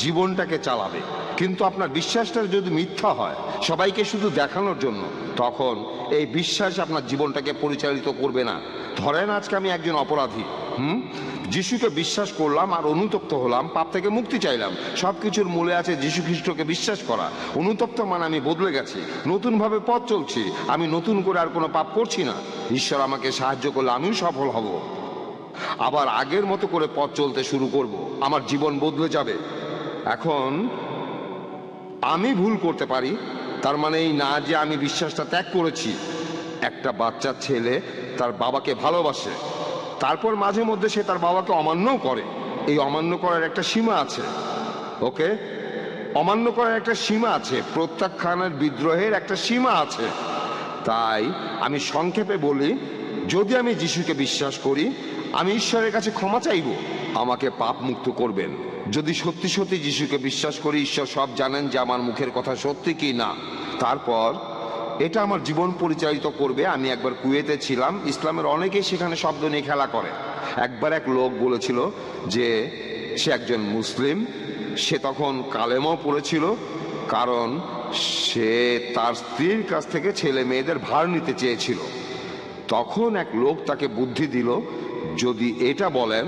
জীবনটাকে চালাবে। কিন্তু আপনার বিশ্বাসটা যদি মিথ্যা হয়, সবাইকে শুধু দেখানোর জন্য, তখন এই বিশ্বাস আপনার জীবনটাকে পরিচালিত করবে না। ধরেন আজকে আমি একজন অপরাধী, যিশুকে বিশ্বাস করলাম আর অনুতপ্ত হলাম, পাপ থেকে মুক্তি চাইলাম। সবকিছুর মূলে আছে যিশু খ্রিস্টকে বিশ্বাস করা। অনুতপ্ত মানে আমি বদলে গেছি, নতুনভাবে পথ চলছি, আমি নতুন করে আর কোনো পাপ করছি না। ঈশ্বর আমাকে সাহায্য করলে আমিও সফল হব, আবার আগের মতো করে পথ চলতে শুরু করব, আমার জীবন বদলে যাবে। এখন আমি ভুল করতে পারি, তার মানে এই না যে আমি বিশ্বাসটা ত্যাগ করেছি। একটা বাচ্চা ছেলে তার বাবাকে ভালোবাসে, তারপর মাঝে মধ্যে সে তার বাবাকে অমান্যও করে। এই অমান্য করার একটা সীমা আছে, ওকে? অমান্য করার একটা সীমা আছে, প্রত্যাখ্যানের বিদ্রোহের একটা সীমা আছে। তাই আমি সংক্ষেপে বলি, যদি আমি যিশুকে বিশ্বাস করি, আমি ঈশ্বরের কাছে ক্ষমা চাইব, আমাকে পাপ মুক্ত করবেন। যদি সত্যি সত্যি যিশুকে বিশ্বাস করি, ঈশ্বর সব জানেন যে আমার মুখের কথা সত্যি কি না। তারপর এটা আমার জীবন পরিচালিত করবে। আমি একবার কুয়েতে ছিলাম, ইসলামের অনেকেই সেখানে শব্দ নিয়ে খেলা করে। একবার এক লোক বলেছিল যে সে একজন মুসলিম, সে তখন কালেমাও পড়েছিল, কারণ সে তার স্ত্রীর কাছ থেকে ছেলে মেয়েদের ভার নিতে চেয়েছিল। তখন এক লোক তাকে বুদ্ধি দিল, যদি এটা বলেন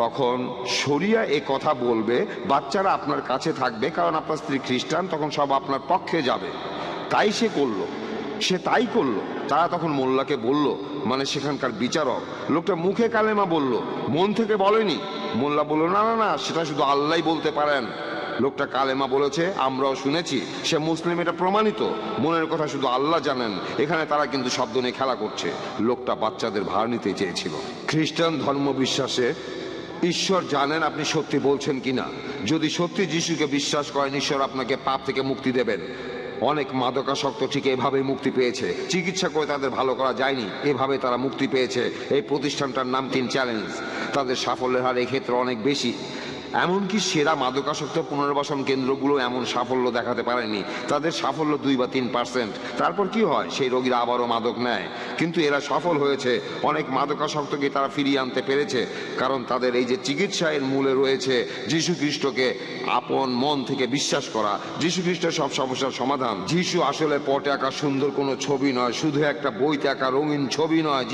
তখন শরিয়া এ কথা বলবে, বাচ্চারা আপনার কাছে থাকবে, কারণ আপনার স্ত্রী খ্রিস্টান, তখন সব আপনার পক্ষে যাবে। তাই সে করলো, সে তাই করলো। তারা তখন মোল্লাকে বলল, মানে সেখানকার বিচারক, লোকটা মুখে কালেমা বলল, মন থেকে বলেনি। মোল্লা বলল, না না না, সেটা শুধু আল্লাহই বলতে পারেন। লোকটা কালেমা বলেছে, আমরাও শুনেছি, সে মুসলিম, এটা প্রমাণিত। মনের কথা শুধু আল্লাহ জানেন। এখানে তারা কিন্তু শব্দ নিয়ে খেলা করছে। লোকটা বাচ্চাদের ভার নিতে চেয়েছিল। খ্রিস্টান ধর্ম বিশ্বাসে ঈশ্বর জানেন আপনি সত্যি বলছেন কিনা। যদি সত্যি যিশুকে বিশ্বাস করেন, ঈশ্বর আপনাকে পাপ থেকে মুক্তি দেবেন। অনেক মাদকাসক্ত ঠিক এভাবেই মুক্তি পেয়েছে, চিকিৎসা করে তাদের ভালো করা যায়নি, এভাবে তারা মুক্তি পেয়েছে। এই প্রতিষ্ঠানটার নাম টিন চ্যালেঞ্জ। তাদের সাফল্যের হার এই ক্ষেত্রে অনেক বেশি। এমনকি সেরা মাদকাসক্ত পুনর্বাসন কেন্দ্রগুলো এমন সাফল্য দেখাতে পারেনি। তাদের সাফল্য 2 বা 3%। তারপর কি হয়, সেই রোগীরা আবারও মাদক নেয়। কিন্তু এরা সফল হয়েছে, অনেক মাদকাসক্তকে তারা ফিরিয়ে আনতে পেরেছে, কারণ তাদের এই যে চিকিৎসা, এর মূলে রয়েছে যীশু খ্রিস্টকে আপন মন থেকে বিশ্বাস করা। যীশু খ্রিস্ট সব সমস্যার সমাধান। যীশু আসলে পটে আঁকা সুন্দর কোনো ছবি নয়, শুধু একটা বইতে আঁকা রঙিন ছবি নয়।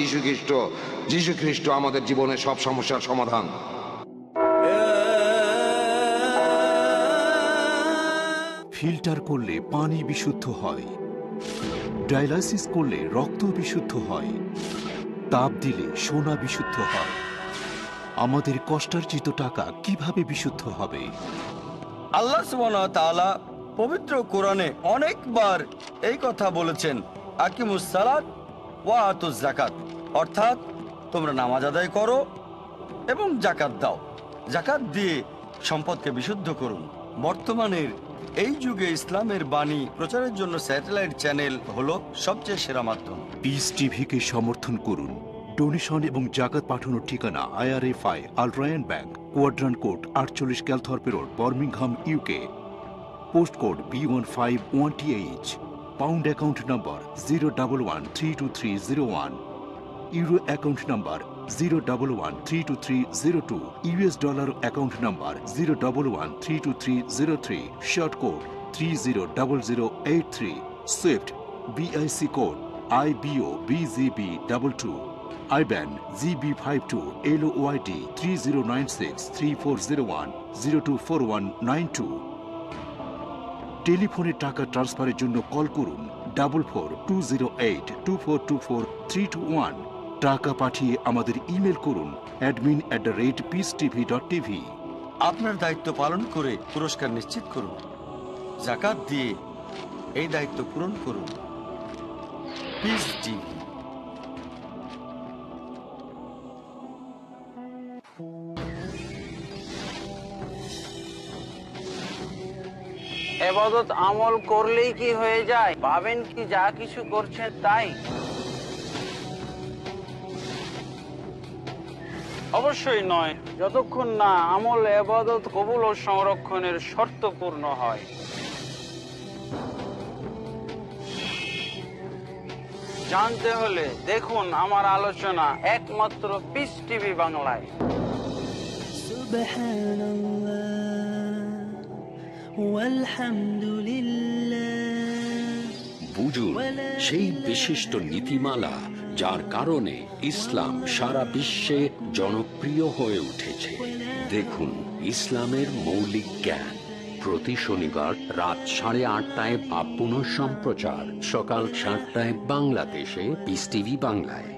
যীশু খ্রিস্ট আমাদের জীবনের সব সমস্যার সমাধান। ফিল্টার করলে পানি বিশুদ্ধ হয়, ডায়ালাইসিস করলে রক্ত বিশুদ্ধ হয়, তাপ দিলে সোনা বিশুদ্ধ হয়। আমাদের কষ্টার্জিত টাকা কিভাবে বিশুদ্ধ হবে? আল্লাহ সুবহানাহু ওয়া তাআলা পবিত্র কোরআনে অনেকবার এই কথা বলেছেন, আকিমুস সালাত ওয়া আতুজ যাকাত, অর্থাৎ তোমরা নামাজ আদায় করো এবং যাকাত দাও। যাকাত দিয়ে সম্পদকে বিশুদ্ধ করুন। বর্তমানের এই যুগে ইসলামের বাণী প্রচারের জন্য স্যাটেলাইট চ্যানেল হলো সবচেয়ে সেরা মাধ্যম। পিস টিভিকে সমর্থন করুন। ডোনেশন এবং জাকাত পাঠানোর ঠিকানা IRFI Al Rayan bank, quadrant code 48 Calthorpe road, Birmingham, UK। Post code B151TH। Pound account number 011-32301। Euro account number 011-32302। US dollar account number 011-32303। Short code 300083। Swift BIC code IBO BZB22। IBAN GB52 LOYD 30963401 024192। টেলিফোনে টাকা ট্রান্সফারের জন্য কল করুন 442082424321। টাকা পাঠিয়ে আমাদের ইমেল করুন admin@peacetv.tv। আপনার দায়িত্ব পালন করে পুরস্কার নিশ্চিত করুন। যাকাত দিয়ে এই দায়িত্ব পূরণ করুন। Piece TV. এবাদত আমল করলেই কি হয়ে যায়? ভাবেন কি যা কিছু করছেন তাই? অবশ্যই নয়, যতক্ষণ না আমল এবাদত কবুল ও সংরক্ষণের শর্ত পূর্ণ হয়। জানতে হলে দেখুন আমার আলোচনা একমাত্র পিস টিভি বাংলায়। বুঝুন সেই বিশিষ্ট নীতিমালা যার কারণে ইসলাম সারা বিশ্বে জনপ্রিয় হয়ে উঠেছে। দেখুন ইসলামের মৌলিক জ্ঞান প্রতি শনিবার রাত 8:30টায় বা পুনঃ সম্প্রচার সকাল 7টায় বাংলাদেশে পিস টিভি বাংলায়।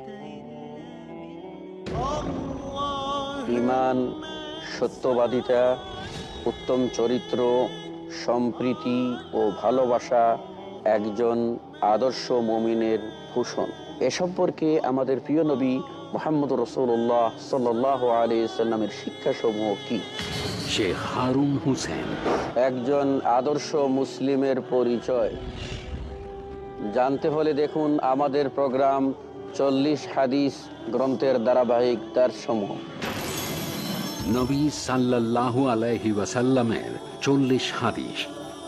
ঈমান, সত্যবাদিতা, উত্তম চরিত্র, সম্প্রীতি ও ভালোবাসা একজন আদর্শ মুমিনের ভূষণ। এ সম্পর্কে আমাদের প্রিয় নবী মুহাম্মদ রাসূলুল্লাহ সাল্লাল্লাহু আলাইহি সাল্লামের শিক্ষাসমূহ কি? শেখ হারুন হোসেন। একজন আদর্শ মুসলিমের পরিচয় জানতে হলে দেখুন আমাদের প্রোগ্রাম 40 হাদিস গ্রন্থের ধারাবাহিক দর্শসমূহ। নবী সাল্লাল্লাহু আলাইহি ওয়াসাল্লামের 40 হাদিস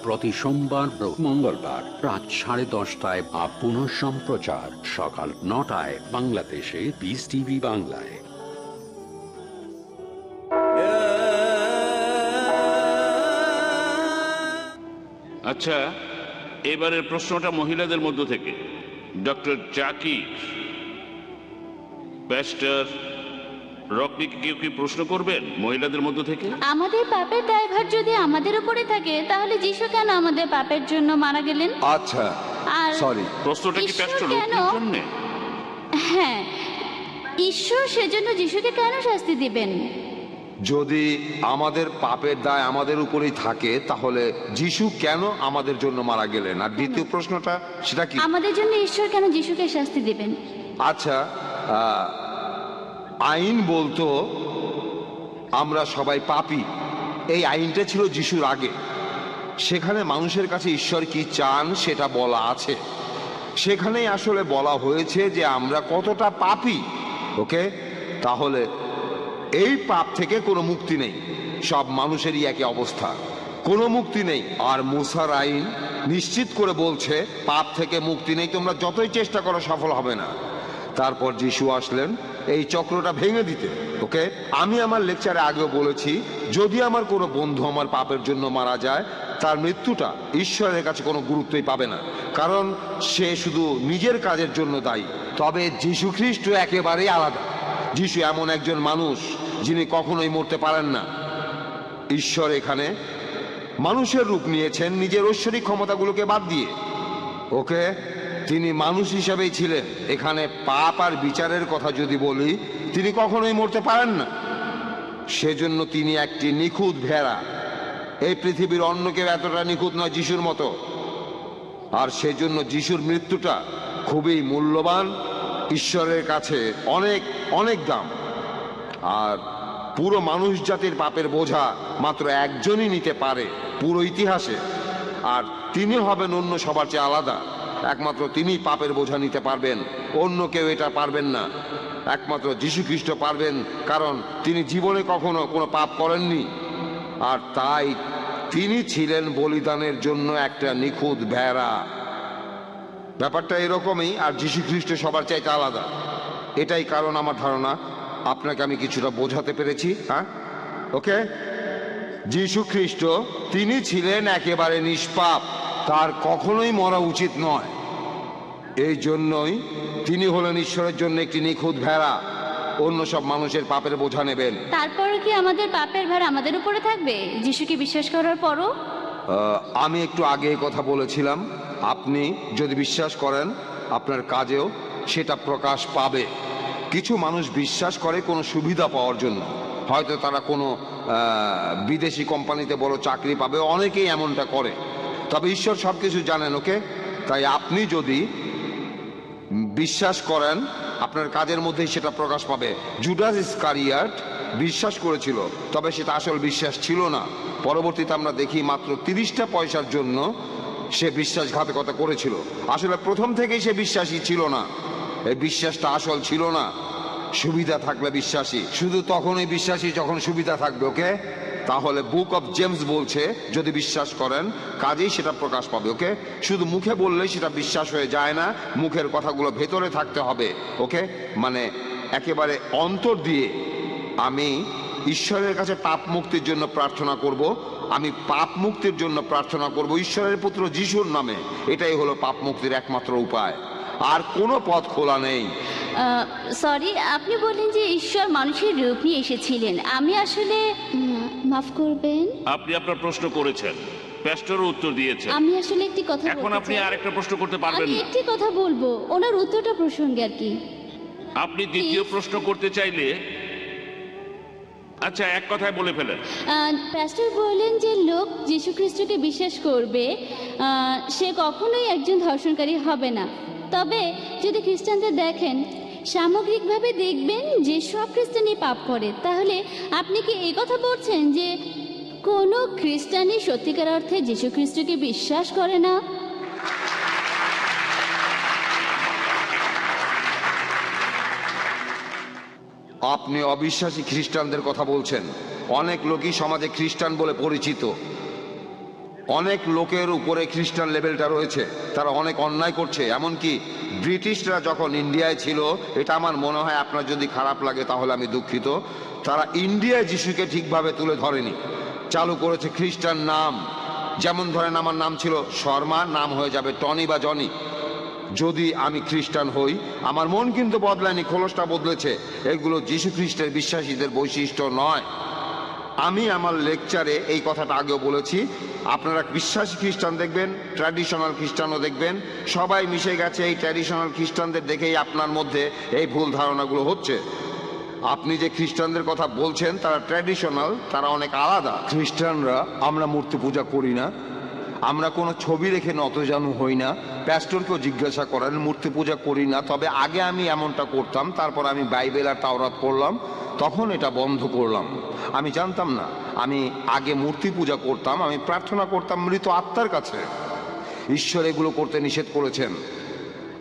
প্রতি সোমবার ও মঙ্গলবার রাত 10:30টায় বা পুনঃ সম্প্রচার সকাল 9টায় বাংলাদেশে পিস টিভি বাংলায়। আচ্ছা, এবারের প্রশ্নটা মহিলাদের মধ্য থেকে। ডক্টর জাকির, প্যাস্টর রকনিকে কেউ কি প্রশ্ন করবেন মহিলাদের মধ্য থেকে? আমাদের পাপের দায়ভার যদি আমাদের উপরে থাকে, তাহলে যিশু কেন আমাদের পাপের জন্য মারা গেলেন? আচ্ছা, আর সরি, প্রশ্নটা কি ঈশ্বর প্যাস্টর কেন? রকনির জন্য? হ্যাঁ, ঈশ্বর সেজন্য যিশুকে কেন শাস্তি দিবেন? যদি আমাদের পাপের দায় আমাদের উপরেই থাকে তাহলে যিশু কেন আমাদের জন্য মারা গেলেন? আর দ্বিতীয় প্রশ্নটা সেটা কি? আমাদের জন্য ঈশ্বর কেন যিশুকে শাস্তি দিবেন? আচ্ছা, আইন বলতো আমরা সবাই পাপী। এই আইনটা ছিল যিশুর আগে। সেখানে মানুষের কাছে ঈশ্বর কি চান সেটা বলা আছে। সেখানেই আসলে বলা হয়েছে যে আমরা কতটা পাপী। ওকে, তাহলে এই পাপ থেকে কোনো মুক্তি নেই। সব মানুষেরই একই অবস্থা, কোনো মুক্তি নেই। আর মুসার আইন নিশ্চিত করে বলছে পাপ থেকে মুক্তি নেই, তোমরা যতই চেষ্টা করো সফল হবে না। তারপর যিশু আসলেন এই চক্রটা ভেঙে দিতে। ওকে, আমি আমার লেকচারে আগেও বলেছি, যদি আমার কোনো বন্ধু আমার পাপের জন্য মারা যায়, তার মৃত্যুটা ঈশ্বরের কাছে কোনো গুরুত্বই পাবে না, কারণ সে শুধু নিজের কাজের জন্য দায়ী। তবে যিশু খ্রিস্ট একেবারেই আলাদা। যিশু এমন একজন মানুষ যিনি কখনোই মরতে পারেন না। ঈশ্বর এখানে মানুষের রূপ নিয়েছেন নিজের ঐশ্বরিক ক্ষমতাগুলোকে বাদ দিয়ে। ওকে, তিনি মানুষ হিসাবেই ছিলেন। এখানে পাপ আর বিচারের কথা যদি বলি, তিনি কখনোই মরতে পারেন না। সেজন্য তিনি একটি নিখুঁত ভেড়া। এই পৃথিবীর অন্য কেউ এতটা নিখুঁত নয় যিশুর মতো। আর সেজন্য যিশুর মৃত্যুটা খুবই মূল্যবান, ঈশ্বরের কাছে অনেক অনেক দাম। আর পুরো মানুষ জাতির পাপের বোঝা মাত্র একজনই নিতে পারে পুরো ইতিহাসে, আর তিনি হবেন অন্য সবার চেয়ে আলাদা। একমাত্র তিনি পাপের বোঝা নিতে পারবেন, অন্য কেউ এটা পারবেন না। একমাত্র যীশু খ্রিস্ট পারবেন, কারণ তিনি জীবনে কখনো কোনো পাপ করেননি। আর তাই তিনি ছিলেন বলিদানের জন্য একটা নিখুঁত ভেড়া। ব্যাপারটা এরকমই, আর যীশু খ্রিস্ট সবার চাইতে আলাদা। এটাই কারণ আমার ধারণা আপনাকে আমি কিছুটা বোঝাতে পেরেছি। হ্যাঁ, ওকে। যীশু খ্রিস্ট তিনি ছিলেন একেবারে নিষ্পাপ, তার কখনোই মরা উচিত নয়। এই জন্যই তিনি হলেন ঈশ্বরের জন্য একটি নিখুঁত ভেড়া, অন্য সব মানুষের পাপের বোঝা নেবেন। তারপরে কি আমাদের পাপের ভার আমাদের উপরে থাকবে যিশুকে বিশ্বাস করার পরও? আমি একটু আগে কথা বলেছিলাম, আপনি যদি বিশ্বাস করেন আপনার কাজেও সেটা প্রকাশ পাবে। কিছু মানুষ বিশ্বাস করে কোনো সুবিধা পাওয়ার জন্য, হয়তো তারা কোনো বিদেশি কোম্পানিতে বড় চাকরি পাবে, অনেকেই এমনটা করে। তবে ঈশ্বর সব কিছু জানেন, ওকে। তাই আপনি যদি বিশ্বাস করেন আপনার কাজের মধ্যেই সেটা প্রকাশ পাবে। জুডাস ইসকারিয়াত বিশ্বাস করেছিল, তবে সেটা আসল বিশ্বাস ছিল না। পরবর্তীতে আমরা দেখি মাত্র 30টা পয়সার জন্য সে বিশ্বাসঘাতকতা করেছিল। আসলে প্রথম থেকেই সে বিশ্বাসী ছিল না। এই বিশ্বাসটা আসল ছিল না। সুবিধা থাকলে বিশ্বাসী, শুধু তখনই বিশ্বাসী যখন সুবিধা থাকবে, ওকে। তাহলে বুক অফ জেমস বলছে যদি বিশ্বাস করেন কাজেই সেটা প্রকাশ পাবে, ওকে। শুধু মুখে বললেই সেটা বিশ্বাস হয়ে যায় না, মুখের কথাগুলো ভেতরে থাকতে হবে, ওকে। মানে একেবারে অন্তর দিয়ে আমি ঈশ্বরের কাছে পাপ মুক্তির জন্য প্রার্থনা করব, আমি পাপ মুক্তির জন্য প্রার্থনা করব ঈশ্বরের পুত্র যিশুর নামে। এটাই হলো পাপ মুক্তির একমাত্র উপায়, আর কোনো পথ খোলা নেই। সরি, আপনি বললেন যে ঈশ্বর মানুষের রূপ নিয়ে এসেছিলেন। আমি আসলে মাফ করবেন, আপনি আপনার প্রশ্ন করেছেন, প্যাস্টরও উত্তর দিয়েছেন। আমি আসলে একটি কথা এখন আপনি আরেকটা প্রশ্ন করতে পারবেন আমি না। একটি কথা বলবো, ওনার উত্তরটা প্রসঙ্গে আর কি। আপনি দ্বিতীয় প্রশ্ন করতে চাইলে আচ্ছা এক কথায় বলে ফেলেন। প্যাস্টর বললেন যে লোক যীশু খ্রিস্টকে বিশ্বাস করবে সে কখনোই একজন ধর্ষণকারী হবে না। তবে যদি খ্রিস্টানদের দেখেন, সামগ্রিকভাবে দেখবেন যে সব খ্রিস্টানই পাপ করে। তাহলে আপনি কি এই কথা বলছেন যে কোনো খ্রিস্টানই সত্যিকার অর্থে যীশু খ্রিস্টকে বিশ্বাস করে না? আপনি অবিশ্বাসী খ্রিস্টানদের কথা বলছেন। অনেক লোকই সমাজে খ্রিস্টান বলে পরিচিত, অনেক লোকের উপরে খ্রিস্টান লেভেলটা রয়েছে, তারা অনেক অন্যায় করছে। এমনকি ব্রিটিশরা যখন ইন্ডিয়ায় ছিল, এটা আমার মনে হয় আপনার যদি খারাপ লাগে তাহলে আমি দুঃখিত, তারা ইন্ডিয়ায় যিশুকে ঠিকভাবে তুলে ধরেনি, চালু করেছে খ্রিস্টান নাম। যেমন ধরেন আমার নাম ছিল শর্মা, নাম হয়ে যাবে টনি বা জনি। যদি আমি খ্রিস্টান হই, আমার মন কিন্তু বদলায়নি, খোলসটা বদলেছে। এগুলো যীশু খ্রিস্টের বিশ্বাসীদের বৈশিষ্ট্য নয়। আমি আমার লেকচারে এই কথাটা আগেও বলেছি, আপনারা বিশ্বাসী খ্রিস্টান দেখবেন, ট্র্যাডিশনাল খ্রিস্টানও দেখবেন, সবাই মিশে গেছে। এই ট্র্যাডিশনাল খ্রিস্টানদের দেখেই আপনার মধ্যে এই ভুল ধারণাগুলো হচ্ছে। আপনি যে খ্রিস্টানদের কথা বলছেন তারা ট্র্যাডিশনাল, তারা অনেক আলাদা। খ্রিস্টানরা আমরা মূর্তি পূজা করি না, আমরা কোনো ছবি রেখে নতজানু হই না। প্যাস্টরকেও জিজ্ঞাসা করেন, মূর্তি পূজা করি না। তবে আগে আমি এমনটা করতাম, তারপর আমি বাইবেল আর তাওরাত পড়লাম, তখন এটা বন্ধ করলাম। আমি জানতাম না, আমি আগে মূর্তি পূজা করতাম, আমি প্রার্থনা করতাম মৃত আত্মার কাছে। ঈশ্বর এগুলো করতে নিষেধ করেছেন,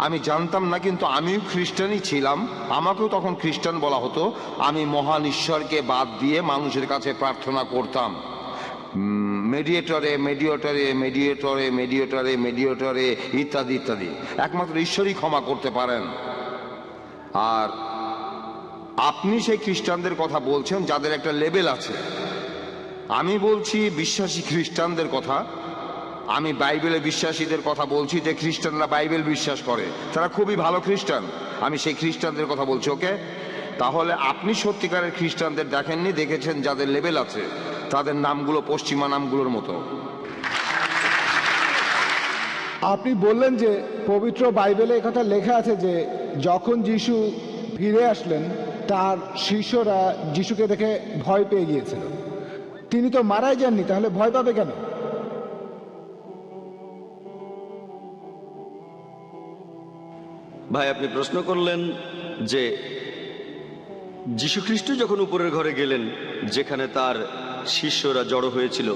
আমি জানতাম না। কিন্তু আমিও খ্রিস্টানই ছিলাম, আমাকেও তখন খ্রিস্টান বলা হতো। আমি মহান ঈশ্বরকে বাদ দিয়ে মানুষের কাছে প্রার্থনা করতাম, মেডিয়েটরে মেডিয়েটরে মেডিয়েটরে মেডিয়েটরে মেডিয়েটরে ইত্যাদি ইত্যাদি। একমাত্র ঈশ্বরই ক্ষমা করতে পারেন। আর আপনি সেই খ্রিস্টানদের কথা বলছেন যাদের একটা লেভেল আছে। আমি বলছি বিশ্বাসী খ্রিস্টানদের কথা। আমি বাইবেলে বিশ্বাসীদের কথা বলছি, যে খ্রিস্টানরা বাইবেল বিশ্বাস করে, তারা খুবই ভালো খ্রিস্টান। আমি সেই খ্রিস্টানদের কথা বলছি, ওকে। তাহলে আপনি সত্যিকারের খ্রিস্টানদের দেখেননি, দেখেছেন যাদের লেভেল আছে, তাদের নামগুলো পশ্চিমা নামগুলোর মতো। আপনি বললেন যে পবিত্র বাইবেলে একথা লেখা আছে যে যখন যিশু ফিরে আসলেন তার শিষ্যরা যিশুকে দেখে ভয় পেয়ে গিয়েছিল। তিনি তো মারাই যাননি, তাহলে ভয় পাবে কেন? ভাই, আপনি প্রশ্ন করলেন যে যীশুখ্রিস্ট যখন উপরের ঘরে গেলেন, যেখানে তার শিষ্যরা জড়ো হয়েছিল,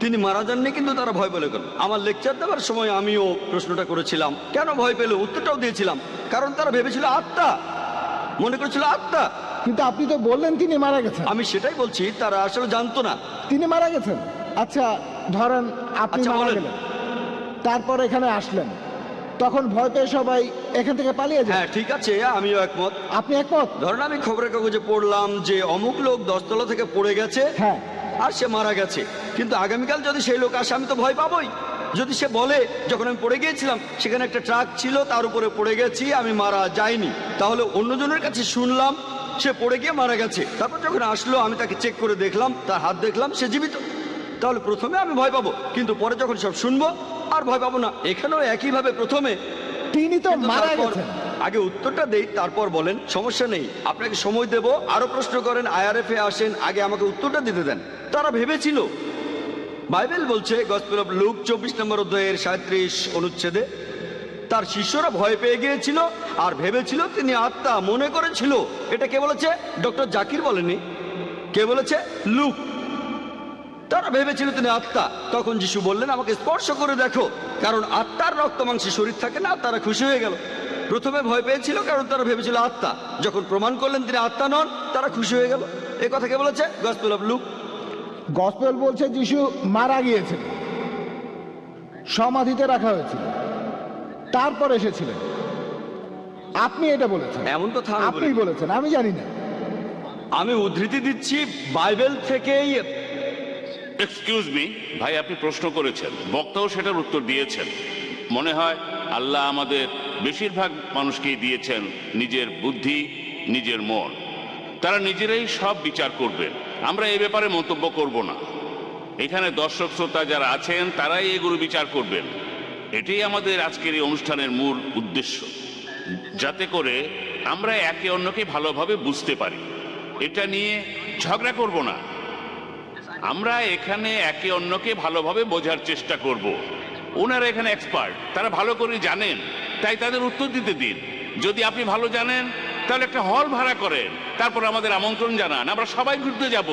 তিনি মারা যাননি, কিন্তু তারা ভয় পেল কেন? আমার লেকচার দেওয়ার সময় আমিও প্রশ্নটা করেছিলাম, কেন ভয় পেল? উত্তরটাও দিয়েছিলাম, কারণ তারা ভেবেছিল আত্মা, মনে করেছিল আত্মা। কিন্তু আপনি তো বললেন তিনি মারা গেছেন। আমি সেটাই বলছি, তারা আসলে জানতো না তিনি মারা গেছেন। আচ্ছা, ধরেন আপনি আচ্ছা, মারা বলেন। গেলেন, তারপর এখানে আসলেন, তখন ভয় পেয়ে সবাই এখান থেকে পালিয়ে যায়। হ্যাঁ, ঠিক আছে, আমিও একমত। আপনি একমত? ধরেন আমি খবরের কাগজে পড়লাম যে অমুক লোক 10 তলা থেকে পড়ে গেছে, হ্যাঁ, আর সে মারা গেছে, কিন্তু আগামীকাল যদি সেই লোক আসে, আমি তো ভয় পাবোই। যদি সে বলে যখন আমি পড়ে গিয়েছিলাম সেখানে একটা ট্রাক ছিল, তার উপরে পড়ে গেছি, আমি মারা যাইনি, তাহলে অন্যজনের কাছে শুনলাম সে পড়ে গিয়ে মারা গেছে, তারপর যখন আসলো আমি তাকে চেক করে দেখলাম, তার হাত দেখলাম, সে জীবিত, তাহলে প্রথমে আমি ভয় পাবো, কিন্তু পরে যখন সব শুনবো আর ভয় পাবো না। এখানেও একইভাবে প্রথমে তিনি তো কিন্তু মারা তারপর গেছেন। আগে উত্তরটা দেই, তারপর বলেন, সমস্যা নেই, আপনাকে সময় দেব, আরো প্রশ্ন করেন, IRF এ আসেন, আগে আমাকে উত্তরটা দিতে দেন। তারা ভেবেছিল, বাইবেল বলছে গসপেল অফ লুক 24 নম্বর অধ্যায়ের 37 অনুচ্ছেদে, তার শিষ্যরা ভয় পেয়ে গিয়েছিল আর ভেবেছিল তিনি আত্মা, মনে করেছিল। এটা কে বলেছে? ডক্টর জাকির বলেনি, কে বলেছে? লুক। তারা ভেবেছিল তিনি আত্মা। তখন যিশু বললেন, আমাকে স্পর্শ করে দেখো, কারণ আত্মার রক্ত মাংসে শরীর থাকে না। তারা খুশি হয়ে গেল। প্রথমে ভয় পেয়েছিল কারণ তারা ভেবেছিল আত্মা, যখন প্রমাণ করলেন তিনি আত্মা নন, তারা খুশি হয়ে গেল। এই কথা কে বলেছে? Gospel of look. গসপেল বলছে যিশু মারা গিয়েছিল, সমাধিতে রাখা হয়েছিল, তারপর এসেছিলেন। আপনি এটা বলেছেন। এমন কথা আমি আপনি বলিনি। বলেছেন, আমি জানি না। আমি উদ্ধৃতি দিচ্ছি বাইবেল থেকেই। এক্সকিউজ মি ভাই, আপনি প্রশ্ন করেছেন, বক্তাও সেটার উত্তর দিয়েছেন। মনে হয় আল্লাহ আমাদের বেশিরভাগ মানুষকেই দিয়েছেন নিজের বুদ্ধি, নিজের মন, তারা নিজেরাই সব বিচার করবেন। আমরা এই ব্যাপারে মন্তব্য করব না। এখানে দর্শক শ্রোতা যারা আছেন তারাই এগুলো বিচার করবেন। এটাই আমাদের আজকের এই অনুষ্ঠানের মূল উদ্দেশ্য, যাতে করে আমরা একে অন্যকে ভালোভাবে বুঝতে পারি। এটা নিয়ে ঝগড়া করব না, আমরা এখানে একে অন্যকে ভালোভাবে বোঝার চেষ্টা করব। ওনারা এখানে এক্সপার্ট, তারা ভালো করে জানেন, তাই তাদের উত্তর দিতে দিন। যদি আপনি ভালো জানেন তাহলে একটা হল ভাড়া করেন, তারপর আমাদের আমন্ত্রণ জানান, আমরা সবাই ঘুরতে যাব,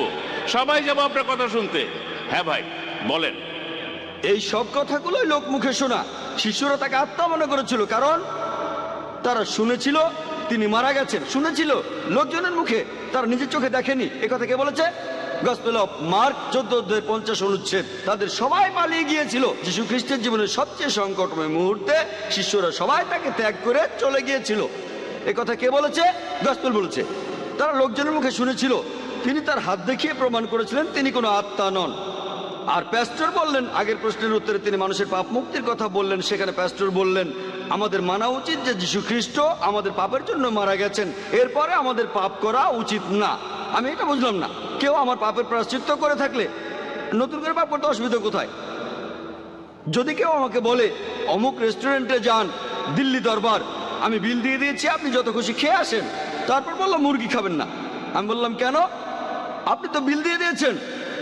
সবাই যাব আপনার কথা শুনতে। হ্যাঁ ভাই, বলেন। এই সব কথাগুলোই লোক মুখে শোনা। শিষ্যরা তাকে আত্মা মনে করেছিল, কারণ তারা শুনেছিল তিনি মারা গেছেন, শুনেছিল লোকজনের মুখে, তারা নিজের চোখে দেখেনি। এ কথা কে বলেছে? গসপেল অফ মার্ক 14:50 অনুচ্ছেদ। তাদের সবাই পালিয়ে গিয়েছিল। যীশু খ্রিস্টের জীবনের সবচেয়ে সংকটময় মুহূর্তে শিষ্যরা সবাই তাকে ত্যাগ করে চলে গিয়েছিল। এ কথা কে বলেছে? গসপেল বলেছে। তারা লোকজনের মুখে শুনেছিল, তিনি তার হাত দেখিয়ে প্রমাণ করেছিলেন তিনি কোনো আত্মা নন। আর প্যাস্টর বললেন, আগের প্রশ্নের উত্তরে তিনি মানুষের পাপ মুক্তির কথা বললেন, সেখানে প্যাস্টর বললেন আমাদের মানা উচিত যে যীশু খ্রিস্ট আমাদের পাপের জন্য মারা গেছেন, এরপরে আমাদের পাপ করা উচিত না। আমি এটা বুঝলাম না, কেউ আমার পাপের প্রায়শ্চিত্ত করে থাকলে নতুন করে পাপ করতে অসুবিধা কোথায়? যদি কেউ আমাকে বলে অমুক রেস্টুরেন্টে যান, দিল্লি দরবার, আমি বিল দিয়ে দিয়েছি, আপনি যত খুশি খেয়ে আসেন, তারপর বললাম মুরগি খাবেন না। আমি বললাম কেন? আপনি তো বিল দিয়ে দিয়েছেন,